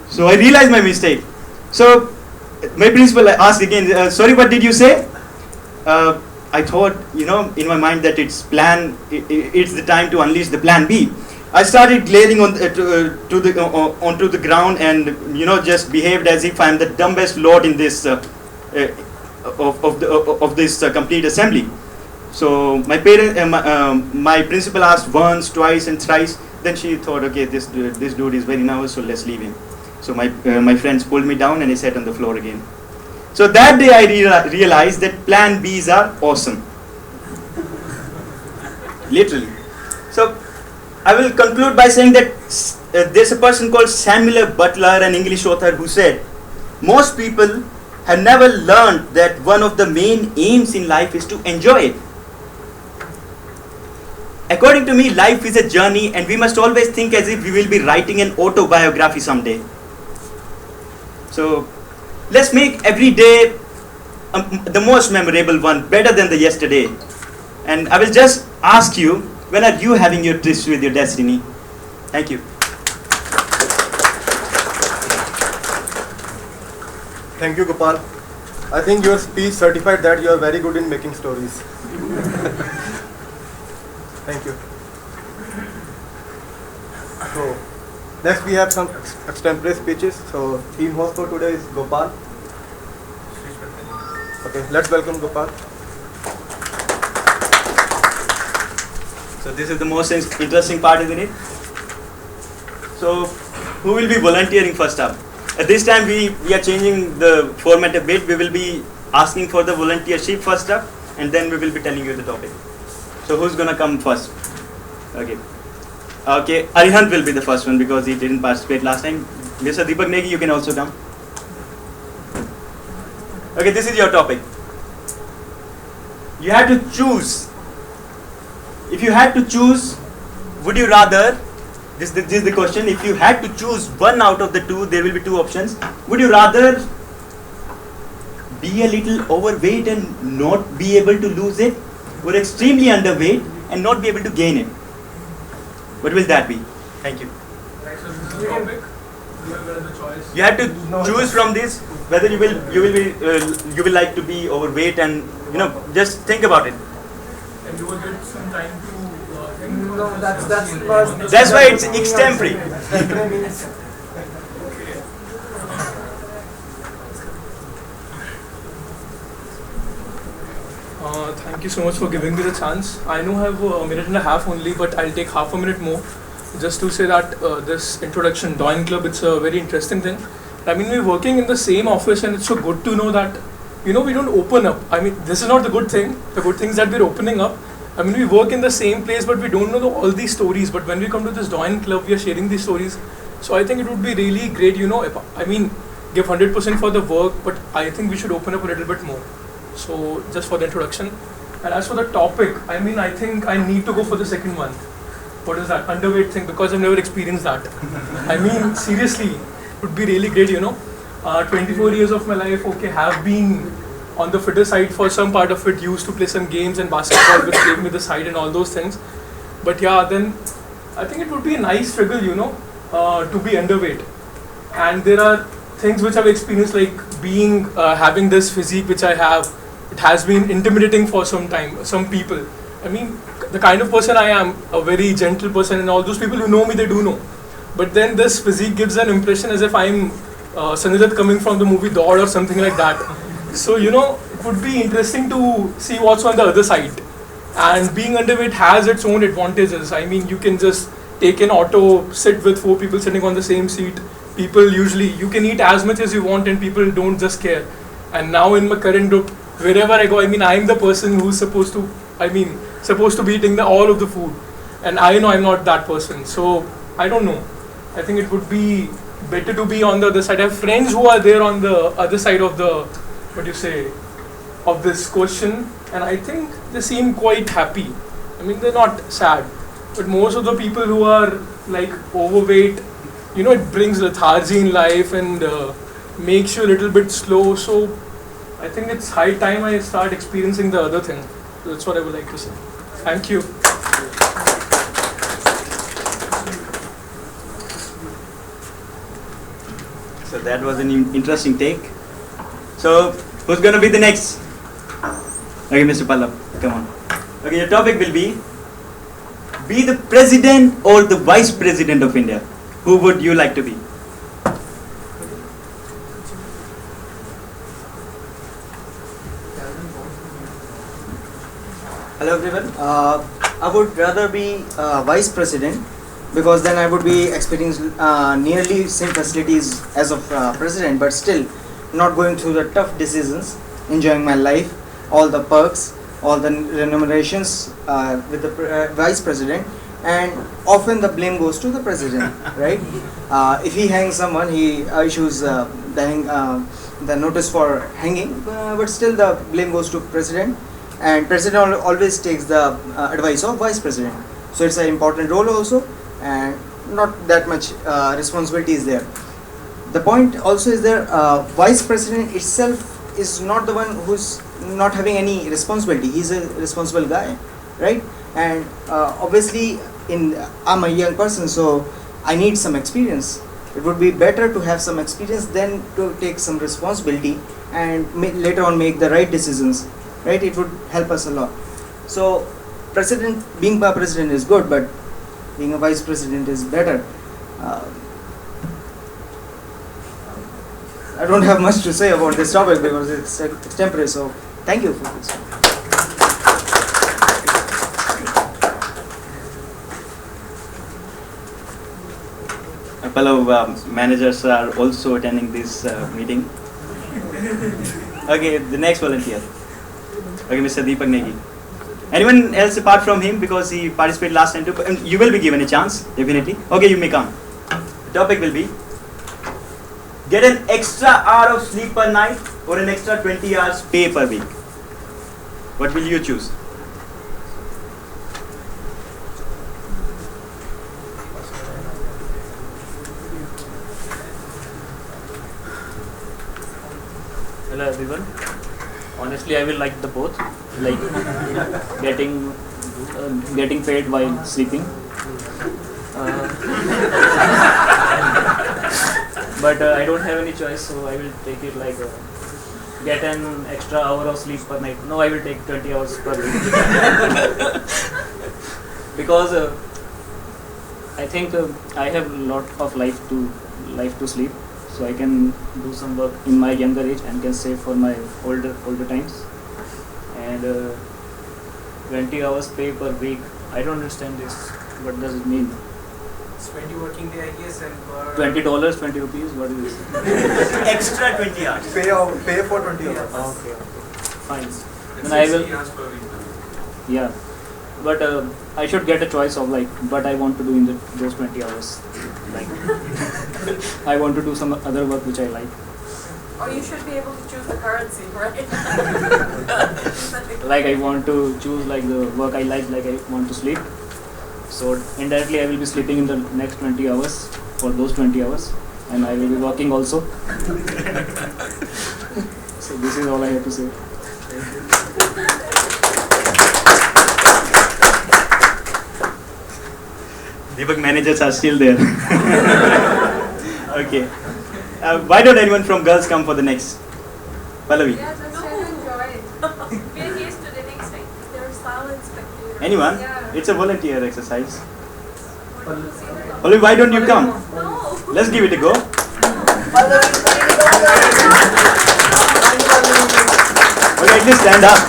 So I realized my mistake. So my principal asked again, sorry, what did you say? I thought, you know, in my mind that it's the time to unleash the plan B. I started glaring onto the ground and, you know, just behaved as if I'm the dumbest lord in this of this complete assembly. So my my principal asked once, twice, and thrice. Then she thought, okay, this dude is very nervous, so let's leave him. So my friends pulled me down and I sat on the floor again. So that day I realized that plan Bs are awesome. Literally. So I will conclude by saying that there's a person called Samuel Butler, an English author, who said, most people have never learned that one of the main aims in life is to enjoy it. According to me, life is a journey and we must always think as if we will be writing an autobiography someday. So let's make every day the most memorable one, better than the yesterday. And I will just ask you, when are you having your tryst with your destiny? Thank you. Thank you, Gopal. I think your speech certified that you are very good in making stories. Thank you. So, next we have some extempore speeches. So, team host for today is Gopal. Okay, let's welcome Gopal. So this is the most interesting part, isn't it? So who will be volunteering first up? At this time we are changing the format a bit. We will be asking for the volunteership first up, and then we will be telling you the topic. So who's gonna come first? Okay. Okay, Arihant will be the first one because he didn't participate last time. Mr. Deepak Negi, you can also come. Okay, this is your topic. You have to choose. If you had to choose, would you rather, this is the question, if you had to choose one out of the two, there will be two options. Would you rather be a little overweight and not be able to lose it, or extremely underweight and not be able to gain it? What will that be? Thank you. You have to choose from this whether you will like to be overweight, and just think about it. And you will get some time to think. No, That's why it's extempore. Thank you so much for giving me the chance. I know I have a minute and a half only, but I'll take half a minute more just to say that this introduction, Doyen Club, it's a very interesting thing. I mean, we're working in the same office, and it's so good to know that, we don't open up. I mean, this is not the good thing. The good thing is that we're opening up. I mean, we work in the same place, but we don't know all these stories. But when we come to this Doyen Club, we are sharing these stories. So I think it would be really great, give 100% for the work, but I think we should open up a little bit more. So just for the introduction. And as for the topic, I think I need to go for the second one. What is that? Underweight thing, because I've never experienced that. Seriously, it would be really great, 24 years of my life, have been on the fitter side for some part of it, used to play some games and basketball, which gave me the side and all those things. But yeah, then I think it would be a nice struggle, to be underweight. And there are things which I've experienced, like having this physique which I have. It has been intimidating for some time, some people. The kind of person I am, a very gentle person, and all those people who know me, they do know. But then this physique gives an impression as if I'm Sanjay Dutt coming from the movie Dod or something like that. So, it would be interesting to see what's on the other side. And being underweight has its own advantages. You can just take an auto, sit with 4 people sitting on the same seat. People usually, you can eat as much as you want and people don't just care. And now in my current group, wherever I go, I'm the person who's supposed to be eating all of the food. And I know I'm not that person. So, I don't know. I think it would be better to be on the other side. I have friends who are there on the other side of of this question. And I think they seem quite happy. They're not sad. But most of the people who are overweight, it brings lethargy in life and makes you a little bit slow. So I think it's high time I start experiencing the other thing. So that's what I would like to say. Thank you. So that was an interesting take. So who's going to be the next? Okay, Mr. Pallab, come on. Okay, your topic will be the president or the vice president of India. Who would you like to be? Hello everyone. I would rather be vice president, because then I would be experiencing nearly same facilities as of president, but still not going through the tough decisions, enjoying my life, all the perks, all the remunerations with the vice president, and often the blame goes to the president, right? If he hangs someone, he issues the notice for hanging, but still the blame goes to president, and president always takes the advice of vice president. So it's an important role also, and not that much responsibility is there. The point also is there, vice president itself is not the one who's not having any responsibility. He's a responsible guy, right? And obviously I'm a young person, so I need some experience. It would be better to have some experience than to take some responsibility and later on make the right decisions, right? It would help us a lot. So being a president is good, but being a vice president is better. I don't have much to say about this topic because it's extempore, so thank you for this. couple of managers are also attending this meeting. Okay, the next volunteer. Okay, Mr. Deepak Negi. Anyone else apart from him, because he participated last time too? You will be given a chance, definitely. Okay, you may come. The topic will be: get an extra hour of sleep per night or an extra 20 hours pay per week. What will you choose? Hello everyone. Honestly, I will like the both, like getting paid while sleeping. But I don't have any choice, so I will take it like get an extra hour of sleep per night. No, I will take 20 hours per week because I think I have a lot of life to sleep. So I can do some work in my younger age and can save for my older times. And 20 hours pay per week. I don't understand this. What does it mean? It's 20 working day, I guess, and $20, 20 rupees. What is this? Extra 20 hours. Pay for 20 hours. Okay. Fine. Then I will. Yeah. But I should get a choice of like what I want to do in those 20 hours. Like I want to do some other work which I like. Or you should be able to choose the currency, right? Like I want to choose like the work I like I want to sleep. So indirectly I will be sleeping in the next 20 hours for those 20 hours, and I will be working also. So this is all I have to say. Deepak managers are still there. Okay. Why don't anyone from girls come for the next? Pallavi. Yeah, just try to enjoy it. We're used to the next time. They're silent spectators. Anyone? Yeah. It's a volunteer exercise. Pallavi, why don't you come? No. Let's give it a go. Okay, at least stand up.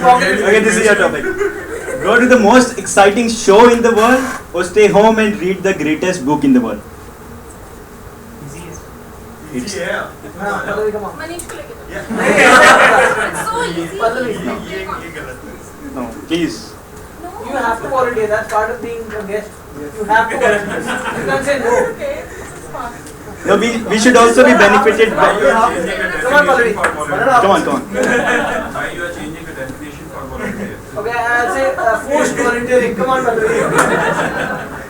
Okay, this is your topic. Go to the most exciting show in the world or stay home and read the greatest book in the world. It's Manish ko leke jaao. It's so easy. no, please. No. you have to volunteer. That's part of being a guest. You have to volunteer. You can't say no. Okay, this is fun. No, we should also be benefited by. Come on, Pallavi. Come on. Why you are changing the definition for volunteer? Okay, I'll say forced volunteering. Come on, Pallavi.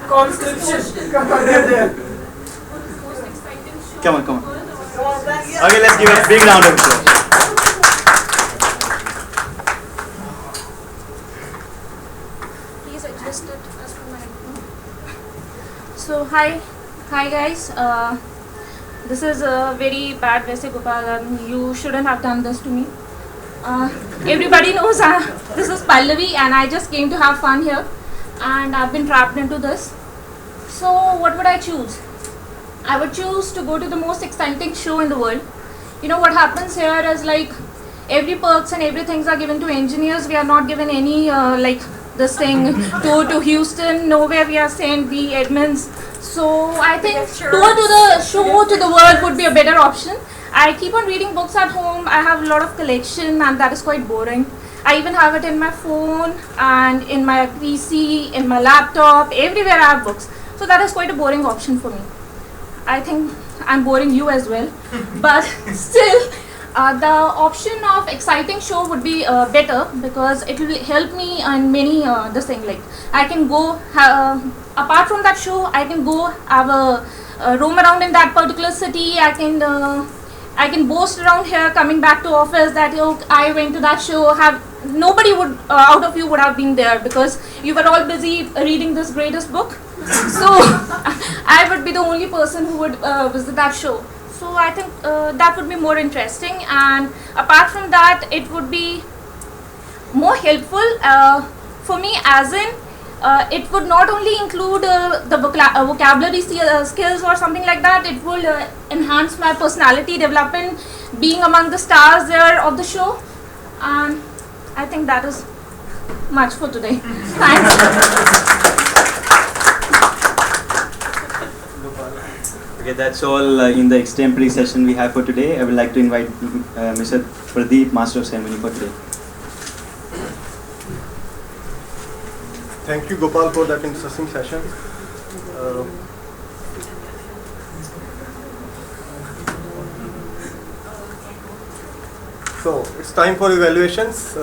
Conscription. Come on, get there. Most exciting show. Come on. Come on, thank you. Okay, let's give a big round of applause. Please adjust it as per my. So hi guys. This is very bad, Vaise Gopal, and you shouldn't have done this to me. Everybody knows this is Pallavi, and I just came to have fun here, and I've been trapped into this. So what would I choose? I would choose to go to the most exciting show in the world. You know what happens here is like every perks and everything are given to engineers. We are not given any like this thing to Houston. Nowhere we are sent the admins. So I think tour to the show to the world would be a better option. I keep on reading books at home. I have a lot of collection, and that is quite boring. I even have it in my phone and in my PC, in my laptop. Everywhere I have books. So that is quite a boring option for me. I think I'm boring you as well, but still the option of exciting show would be better, because it will help me in many this thing, like I can go apart from that show, I can go have a roam around in that particular city. I can boast around here coming back to office that I went to that show. Nobody would out of you would have been there because you were all busy reading this greatest book. So I would be the only person who would visit that show. So I think that would be more interesting, and apart from that, it would be more helpful for me, as in it would not only include the vocabulary skills or something like that. It will enhance my personality development, being among the stars there of the show, and I think that is much for today. Thanks. Okay, that's all in the extempore session we have for today. I would like to invite Mr. Pradeep, Master of Ceremony, for today. Thank you, Gopal, for that interesting session. So it's time for evaluations.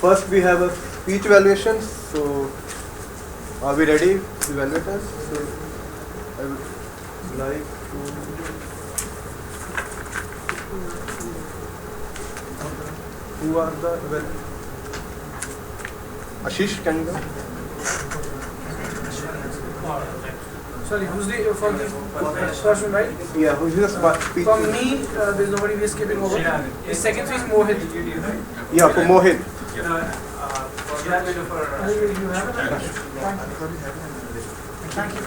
First, we have a speech evaluation. So, are we ready, evaluators? So, I would like to. Who are the evaluators? Ashish, can you go? Sorry, who's the for the first one, right? Yeah, who's the speech? For me, there's nobody we're skipping over. The second speech, Mohit. Yeah, for Mohit. You have it? Thank you.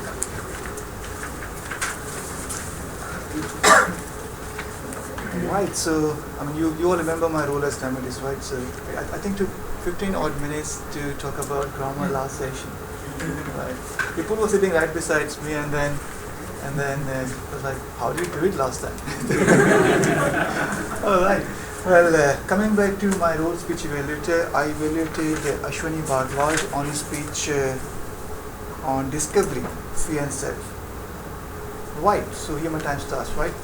Right, so I mean you all remember my role as Tamili's, right? So I think took 15 odd minutes to talk about grammar last session. Right. People were sitting right beside me, and then was like, how did you do it last time? All right. Well, coming back to my role speech evaluator, I evaluated Ashwani Bhardwaj on his speech on discovery, fear and self. Right. So here my time starts. Right.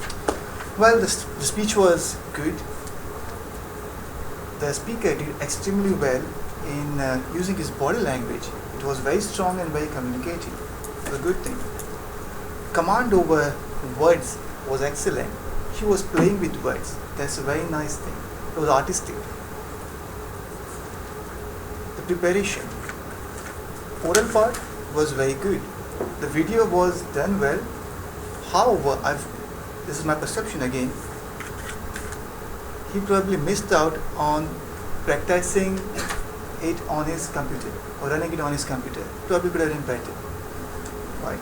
Well, the speech was good. The speaker did extremely well in using his body language. It was very strong and very communicative. It was a good thing. Command over words was excellent. She was playing with words. That's a very nice thing. It was artistic. The preparation. Oral part was very good. The video was done well. However, this is my perception again, he probably missed out on practicing it on his computer or running it on his computer. Probably could have been better. Right.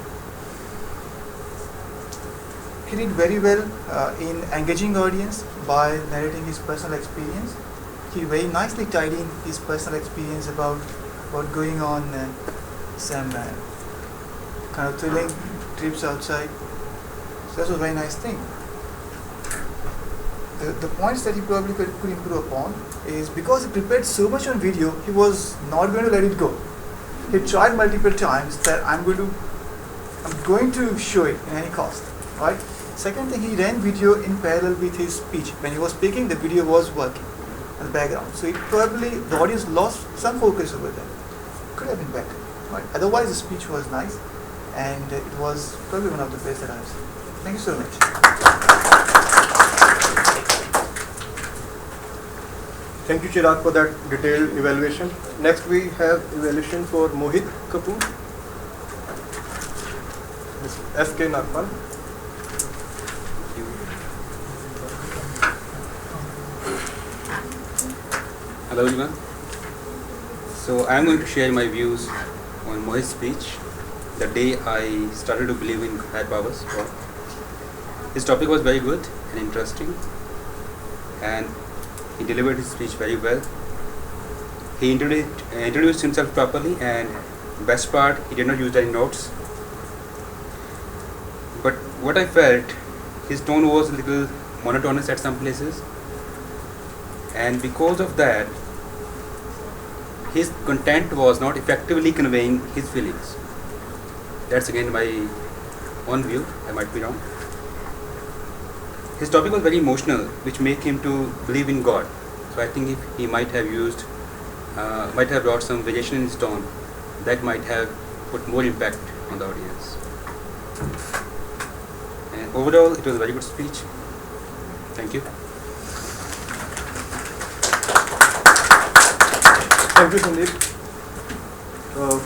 He did very well in engaging audience by narrating his personal experience. He very nicely tied in his personal experience about what going on some kind of thrilling trips outside. So that was a very nice thing. The points that he probably could improve upon is because he prepared so much on video, he was not going to let it go. He tried multiple times that I'm going to show it in any cost. Right? Second thing, he ran video in parallel with his speech. When he was speaking, the video was working in the background. So the audience lost some focus over there. Could have been better. Right? Otherwise, the speech was nice, and it was probably one of the best that I've seen. Thank you so much. Thank you, Chirag, for that detailed evaluation. Next, we have evaluation for Mohit Kapoor. S.K. Nagpal. Hello everyone. So I am going to share my views on Mohit's speech, the day I started to believe in higher powers. His topic was very good and interesting, and he delivered his speech very well. He introduced himself properly, and best part, he did not use any notes. But what I felt, his tone was a little monotonous at some places, and because of that, his content was not effectively conveying his feelings. That's again my own view, I might be wrong. His topic was very emotional, which made him to believe in God. So I think if he might have brought some variation in his tone, that might have put more impact on the audience. And overall, it was a very good speech. Thank you. Thank you, Sandeep.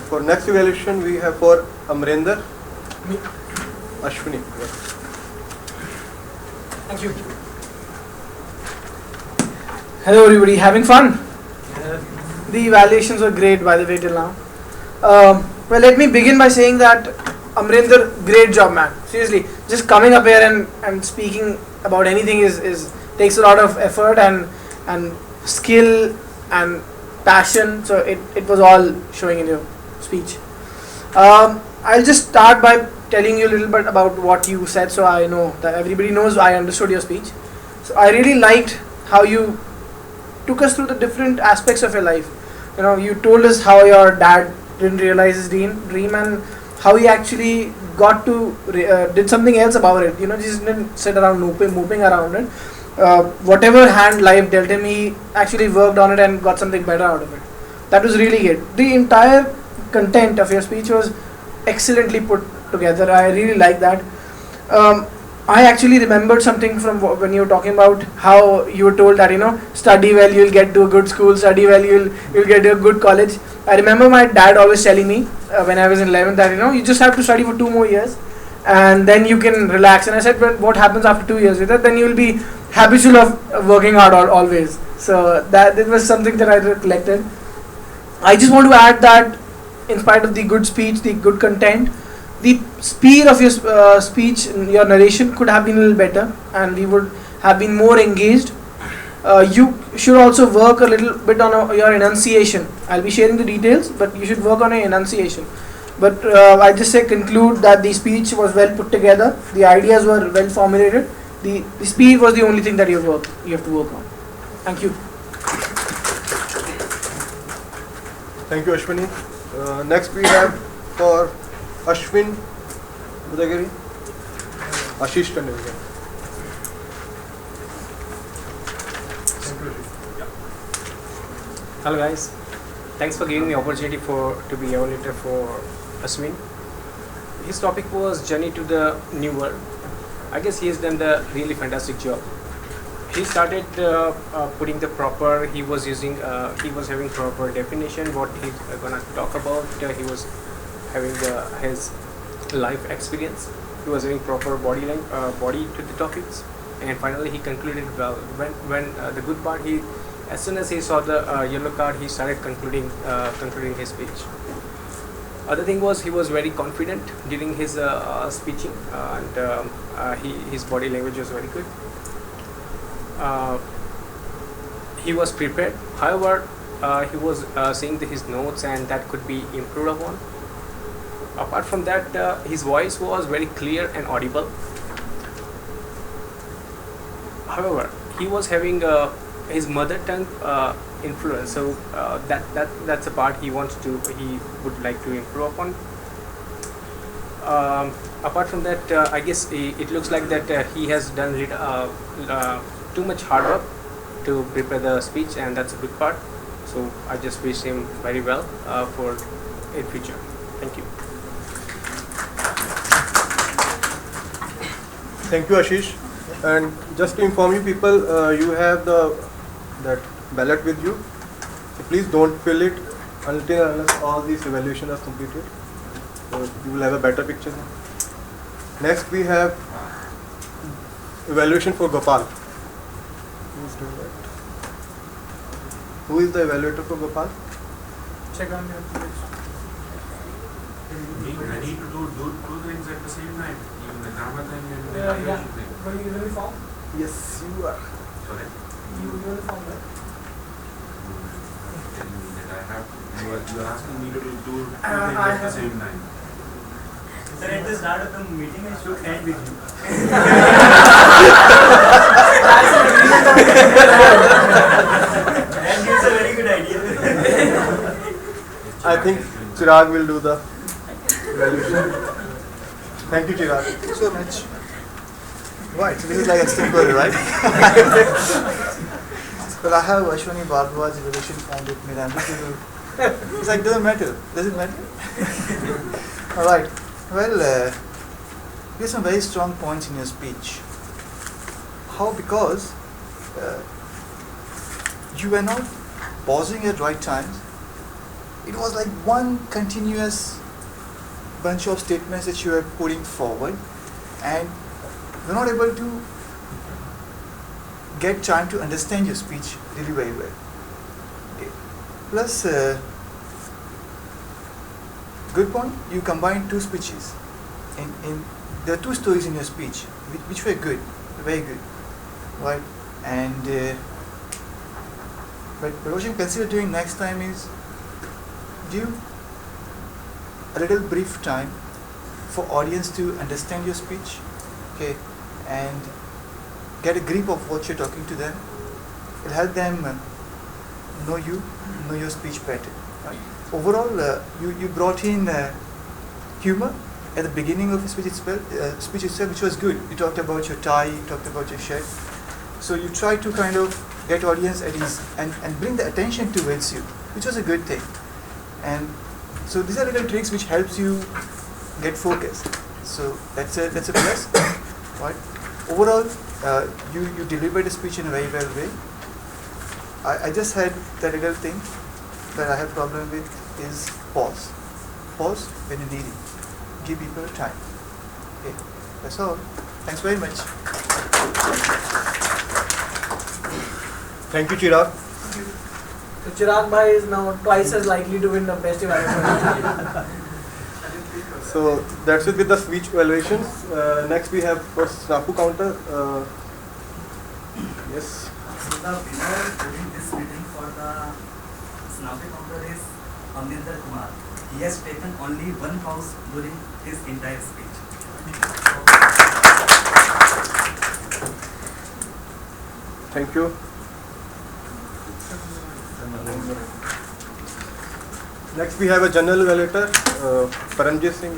For next evaluation, we have for Amrinder. Ashwini. Thank you. Hello everybody, having fun? The evaluations were great by the way till now. Well, let me begin by saying that Amrinder, great job man. Seriously, just coming up here and speaking about anything is takes a lot of effort and skill and passion. So it was all showing in your speech. I'll just start by telling you a little bit about what you said, so I know that everybody knows I understood your speech. So I really liked how you took us through the different aspects of your life. You know, you told us how your dad didn't realize his dream and how he actually got to did something else about it. You know, just didn't sit around moping around it. Whatever hand life dealt him, he actually worked on it and got something better out of it. That was really good. The entire content of your speech was excellently put together. I really like that. I actually remembered something from when you were talking about how you were told that, you know, study well, you'll get to a good school, study well, you'll get to a good college. I remember my dad always telling me when I was in 11th that, you know, you just have to study for 2 more years and then you can relax. And I said, but what happens after 2 years with that? Then you will be habitual of working hard always. So that it was something that I recollected. I just want to add that in spite of the good speech, the good content, the speed of your speech, your narration could have been a little better and we would have been more engaged. You should also work a little bit on your enunciation. I'll be sharing the details, but you should work on your enunciation. But I just say conclude that the speech was well put together, the ideas were well formulated, the speed was the only thing that you have to work on. Thank you. Thank you, Ashwini. Next we have for Ashwin Budagiri, Ashish Tandulkar. Hello guys, thanks for giving me opportunity to be evaluator for Ashwin. His topic was journey to the new world. I guess he has done the really fantastic job. He started putting the proper. He was having proper definition what he's gonna talk about. He was having his life experience. He was having proper body to the topics, and finally he concluded well. When the good part, as soon as he saw the yellow card, he started concluding his speech. Other thing was he was very confident during his speeching, and his body language was very good. He was prepared. However, he was seeing his notes, and that could be improved upon. Apart from that, his voice was very clear and audible. However, he was having his mother tongue influence, so that's a part he would like to improve upon. Apart from that, I guess it looks like that he has done too much hard work to prepare the speech, and that's a good part. So I just wish him very well for in future. Thank you. Thank you, Ashish. And just to inform you people, you have that ballot with you. So please don't fill it until unless all these evaluations are completed. So you will have a better picture now. Next we have evaluation for Gopal. Who is doing that? Who is the evaluator for Gopal? Check on your page. I need to do two things at the same time, even the grammar thing and the Yeah. evaluation thing. But you uniform? Yes, you are. Sorry? You uniform, right? Telling me that I have. You are asking me to do two things I at the have- same time. Sir, at the start of the meeting, I shook hand with you. That gives a very good idea. I think Chirag will do the evaluation. Thank you, Chirag. Thank you so much. Right, so this is like extemporary, right? Well, I have Ashwani Bhardwaj's evaluation form with me. I'm just going to. It's like, doesn't matter. Does it matter? Alright. Well, here's some very strong points in your speech. How? Because you were not pausing at right times. It was like one continuous bunch of statements that you were putting forward, and you're not able to get time to understand your speech really very well. Okay. Plus, good point, you combined two speeches. There are two stories in your speech which were good, very good, right? And but what you consider doing next time is give a little brief time for audience to understand your speech, okay, and get a grip of what you're talking to them. It'll help them know you, know your speech better. Right? Overall, you brought in humor at the beginning of the speech itself, which was good. You talked about your tie, you talked about your shirt. So you try to kind of get audience at ease and bring the attention towards you, which was a good thing. And so these are little tricks which helps you get focused. So that's a plus, right? Overall, you delivered the speech in a very well way. I just had that little thing that I have problem with is pause. Pause when you need it. Give people time. Okay, that's all. Thanks very much. Thank you, Chirag. So Chirag bhai is now twice as likely to win the best evaluation. So that's it with the speech evaluations. Next we have first Snafu counter. Yes. So the winner during this meeting for the Snafu counter is Amrinder Kumar. He has taken only one pause during his entire speech. Thank you. Next we have a general evaluator, Paramjit Singh.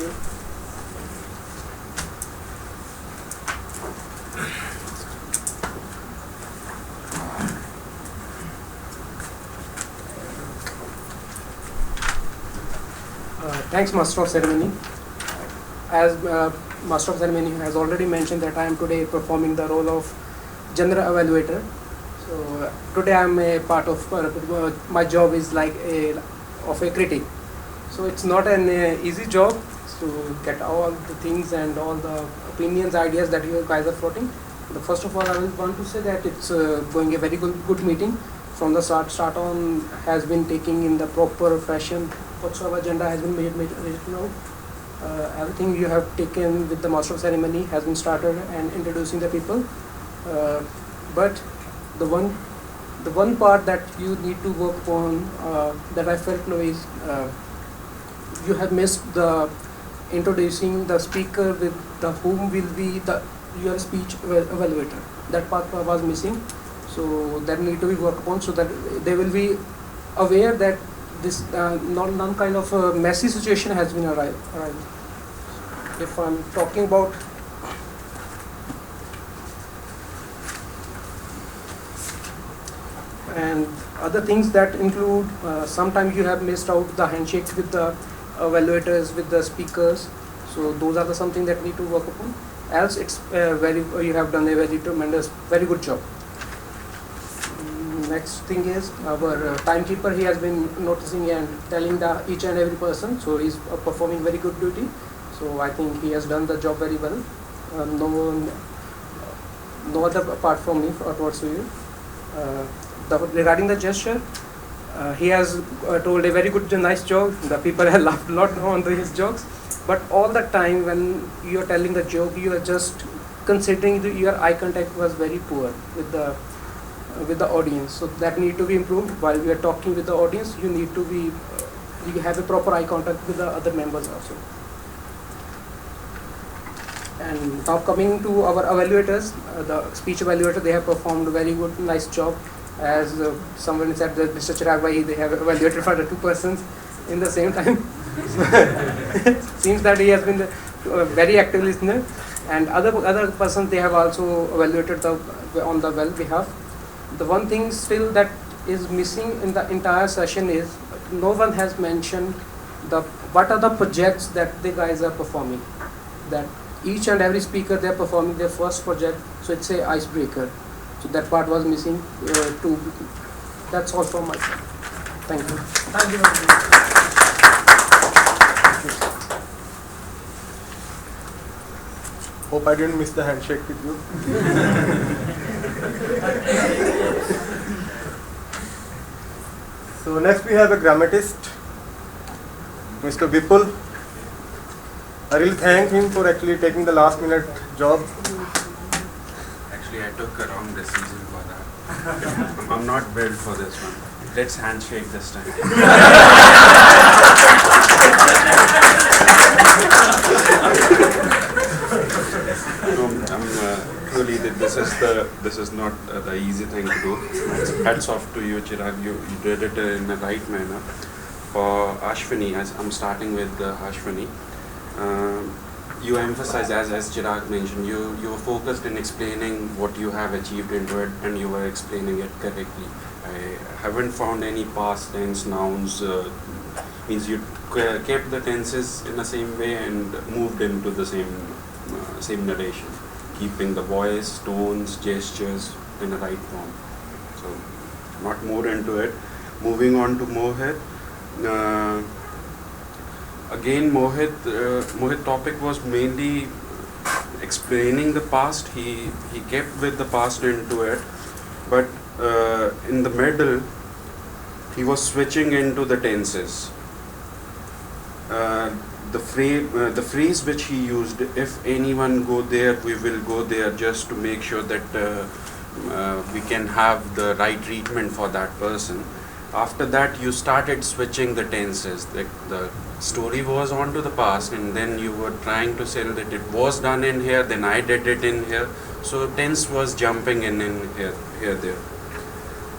Thanks, Master of Ceremony. As Master of Ceremony has already mentioned that I am today performing the role of general evaluator. So today I am a part of my job is like of a critic. So it's not an easy job to get all the things and all the opinions, ideas that you guys are floating. But first of all, I will want to say that it's going a very good meeting. From the start on has been taking in the proper fashion. Whatsoever agenda has been made now. Everything you have taken with the Master of Ceremony has been started and introducing the people. But the one part that you need to work on that I felt is you have missed the introducing the speaker with the whom will be your speech evaluator. That part was missing. So that need to be worked upon so that they will be aware that this none kind of a messy situation has been arrived. If I'm talking about and other things that include sometimes you have missed out the handshake with the evaluators, with the speakers. So those are the something that need to work upon. Else it's you have done a very good job. Next thing is our timekeeper. He has been noticing and telling each and every person. So he's performing very good duty. So I think he has done the job very well. No other apart from me towards you. Regarding the gesture, he has told a very good, nice joke. The people have laughed a lot on his jokes. But all the time when you are telling the joke, you are just considering your eye contact was very poor with the audience. So that need to be improved. While we are talking with the audience, you need to be you have a proper eye contact with the other members also. And now coming to our evaluators, the speech evaluator, they have performed a very good, nice job. As someone said that Mr. Chirag bhai, they have evaluated for the two persons in the same time. Seems that he has been a very active listener. And other persons, they have also evaluated on the well behalf. The one thing still that is missing in the entire session is no one has mentioned what are the projects that the guys are performing. That each and every speaker, they are performing their first project, so it's a icebreaker. So that part was missing too. That's all from my side. Thank you. Thank you very much. Hope I didn't miss the handshake with you. So next we have a grammatist, Mr. Vipul. I really thank him for actually taking the last minute job. Actually, I took a wrong decision for that. I'm not built for this one. Let's handshake this time. not the easy thing to do. Hats off to you, Chirag. You did it in the right manner. For Ashwini, as I'm starting with Ashwini, you emphasize, as Chirag mentioned, you were focused in explaining what you have achieved into it, and you were explaining it correctly. I haven't found any past tense nouns. Means you kept the tenses in the same way and moved into the same narration, keeping the voice, tones, gestures in the right form. So, not more into it. Moving on to Mohit. Again, Mohit topic was mainly explaining the past. He kept with the past into it, but in the middle, he was switching into the tenses. The phrase which he used, if anyone go there, we will go there, just to make sure that we can have the right treatment for that person. After that, you started switching the tenses. The story was on to the past, and then you were trying to say that it was done in here, then I did it in here. So tense was jumping in here, there.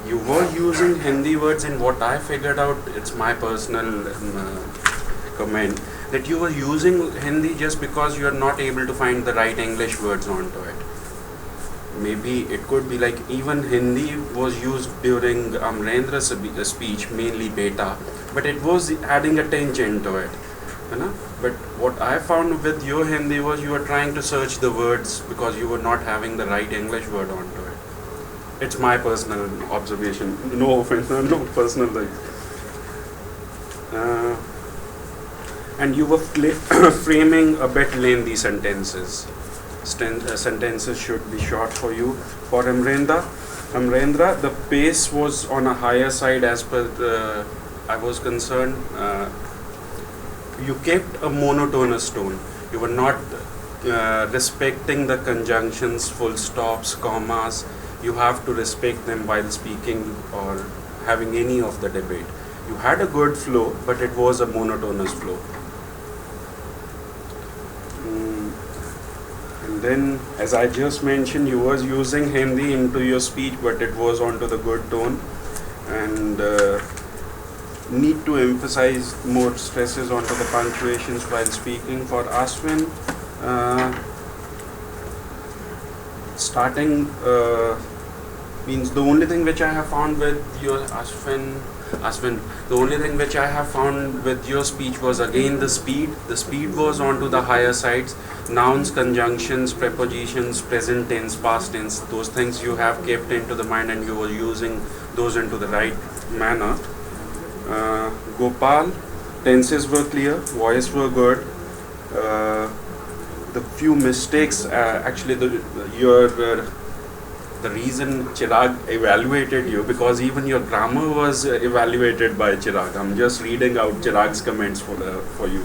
You were using Hindi words, and what I figured out, it's my personal comment, that you were using Hindi just because you are not able to find the right English words onto it. Maybe it could be like even Hindi was used during Amrendra's speech, mainly beta, but it was adding a tinge into it. But what I found with your Hindi was you were trying to search the words because you were not having the right English word onto it. It's my personal observation. No offense, no personal thing. And you were framing a bit lengthy sentences. Sentences should be short for you. For Amrendra, the pace was on a higher side as per I was concerned. You kept a monotonous tone. You were not respecting the conjunctions, full stops, commas. You have to respect them while speaking or having any of the debate. You had a good flow, but it was a monotonous flow. And then, as I just mentioned, you was using Hindi into your speech, but it was onto the good tone. And need to emphasize more stresses onto the punctuations while speaking. For Ashwin, starting means the only thing which I have found with your Ashwin, the only thing which I have found with your speech was again the speed. The speed was onto the higher sides. Nouns, conjunctions, prepositions, present tense, past tense, those things you have kept into the mind and you were using those into the right manner. Gopal, tenses were clear, voice were good. The few mistakes, actually the reason Chirag evaluated you, because even your grammar was evaluated by Chirag. I'm just reading out Chirag's comments for you.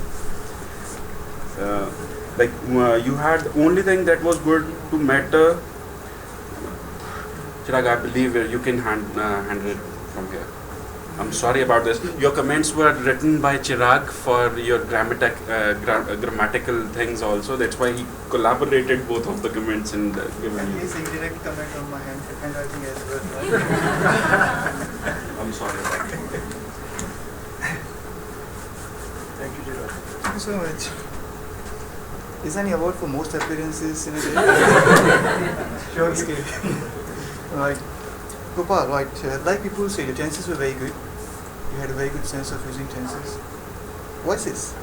You had only thing that was good to matter. Chirag, I believe you can handle it from here. I'm sorry about this. Your comments were written by Chirag for your grammatical things also. That's why he collaborated both of the comments and given you. He's indirect comment on my handwriting as well. I'm sorry about it. Thank you, Chirag. Thank you so much. Is there any award for most appearances in a day? Sure. Okay. Right. Gopal, right. Like people say, your tenses were very good. You had a very good sense of using tenses. Voices,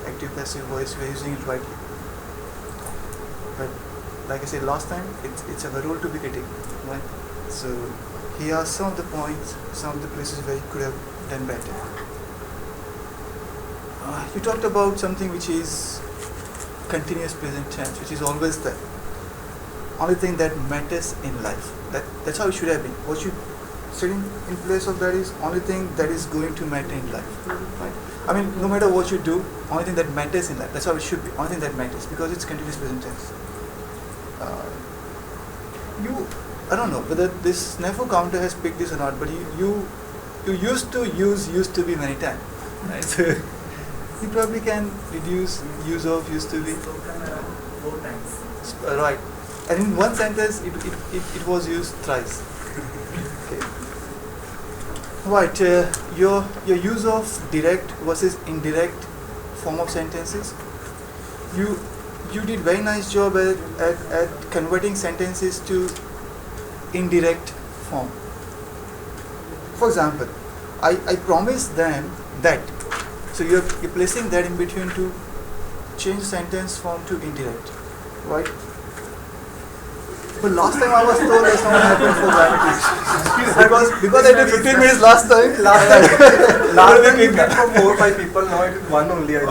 active, passive voice, we're using it rightly. But like I said last time, it's our role to be critic, right? So here are some of the points, some of the places where you could have done better. You talked about something which is continuous present tense, which is always there. Only thing that matters in life. That's how it should have been. What you sitting in place of that is only thing that is going to matter in life. Right? I mean, no matter what you do, only thing that matters in life. That's how it should be. Only thing that matters because it's continuous present tense. I don't know whether this NAFO counter has picked this or not, but you used to used to be many times, right? So you probably can reduce use of used to be. 4 times. Right. and in one sentence it was used thrice. Okay. Right, your use of direct versus indirect form of sentences. You did very nice job at converting sentences to indirect form. For example, I promised them that. So you're placing that in between to change sentence form to indirect, right? But last time I was told that's not happened for that. because I did 15 minutes last time. Last time we came for 4 or 5 people. Now it is one only. I think.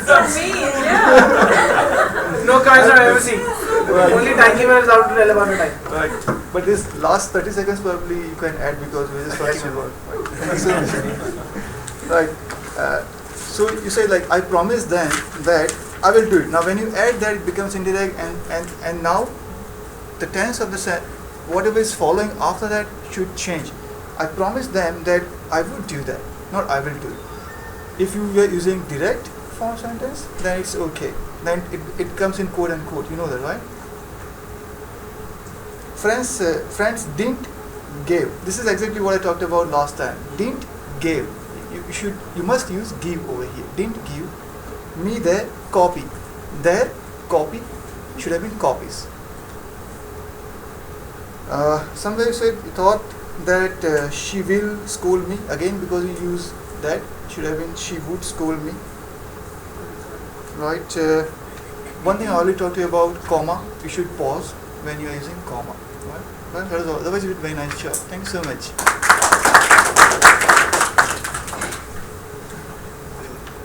That's so mean, yeah. No cards I've ever seen. Only timekeeper is out to tell about the time. Right. But this last 30 seconds probably you can add because we're just talking about. Right. So you say like I promised them that I will do it. Now when you add that it becomes indirect and now the tense of the whatever is following after that should change. I promised them that I would do that, not I will do it. If you were using direct form sentence, then it's okay. Then it comes in quote unquote. You know that, right? Friends didn't gave. This is exactly what I talked about last time. Didn't gave. You must use give over here. Didn't give me their copy. Their copy should have been copies. Somewhere you said you thought that she will scold me again because you use that. Should have been she would scold me. Right. One thing I already talked to you about comma. You should pause when you are using comma. Right. Well, that is all. Otherwise, you did a very nice job. Thanks so much.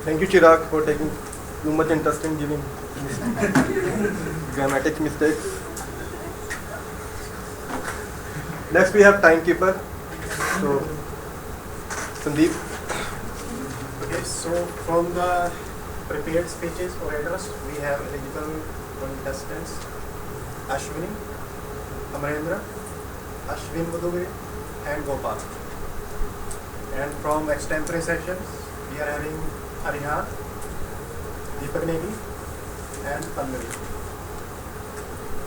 Thank you, Chirag, for taking too much interest in giving grammatic mistakes. Next, we have timekeeper. So, Sandeep. Okay, so from the prepared speeches or address, we have eligible contestants Ashwini, Amarendra, Ashwin Madhuri, and Gopal. And from extempore sessions, we are having Arihan, Deepak Negi, and Pallavi.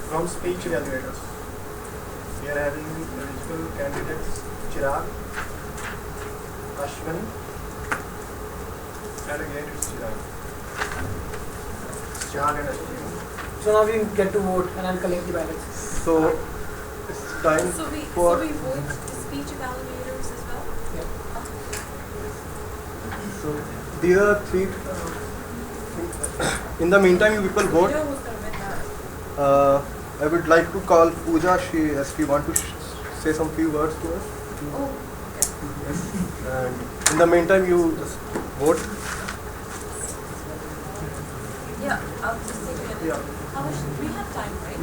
From speech evaluators, we are having eligible candidates Chirag, Ashwini, and again it's Chirag. Chirag and Ashwini. So now we get to vote and I'll collect the ballots. So it's time So we vote the speech evaluators as well? So these are 3. In the meantime, you people vote. You know who's going to win that? I would like to call Pooja. She want to say some few words to us. Oh, okay. And in the meantime, you just vote. Yeah, I'll just take a minute. Yeah. How much do we have time, right?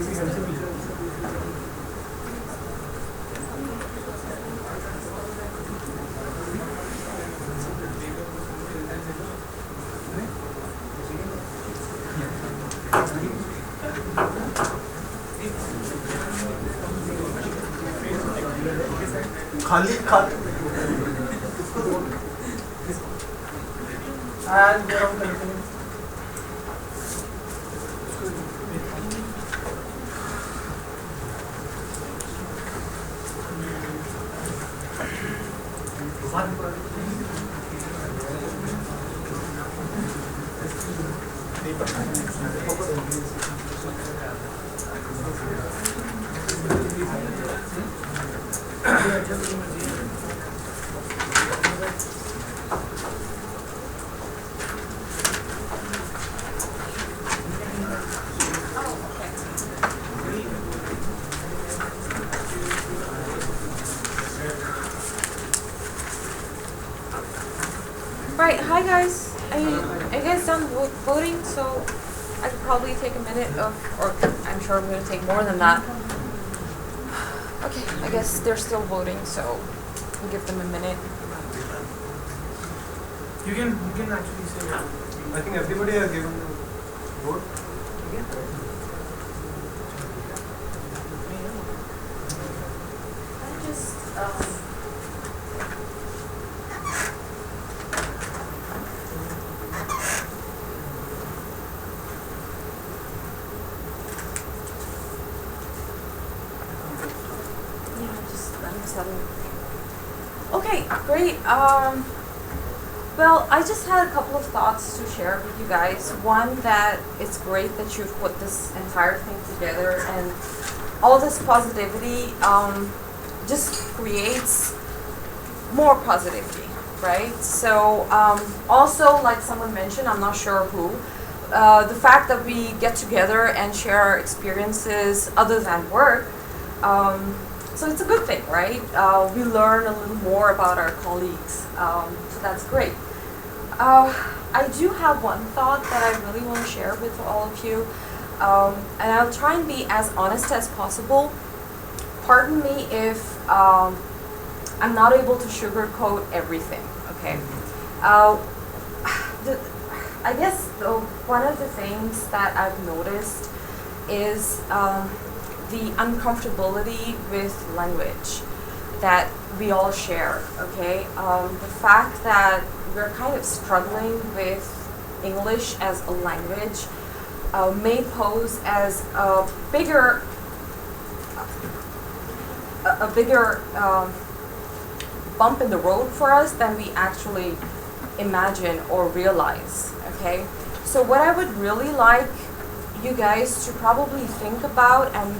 खाली And we're on collecting. Right, hi guys. I guys done voting, so I could probably take a minute or I'm sure I'm going to take more than that. Okay, I guess they're still voting, so we'll give them a minute. You can actually say that. I think everybody has given the vote. I just Okay, great. Well, I just had a couple of thoughts to share with you guys. One, that it's great that you've put this entire thing together, and all this positivity just creates more positivity, right? So also, like someone mentioned, I'm not sure who, the fact that we get together and share our experiences other than work, so it's a good thing, right? We learn a little more about our colleagues, so that's great. I do have one thought that I really want to share with all of you, and I'll try and be as honest as possible. Pardon me if I'm not able to sugarcoat everything, okay? I guess one of the things that I've noticed is the uncomfortability with language that we all share, okay? The fact that we're kind of struggling with English as a language may pose as a bigger bump in the road for us than we actually imagine or realize, okay? So what I would really like you guys to probably think about and,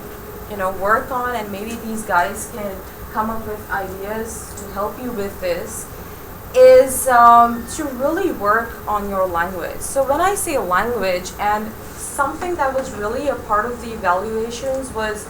you know, work on, and maybe these guys can come up with ideas to help you with this, is to really work on your language. So when I say language, and something that was really a part of the evaluations was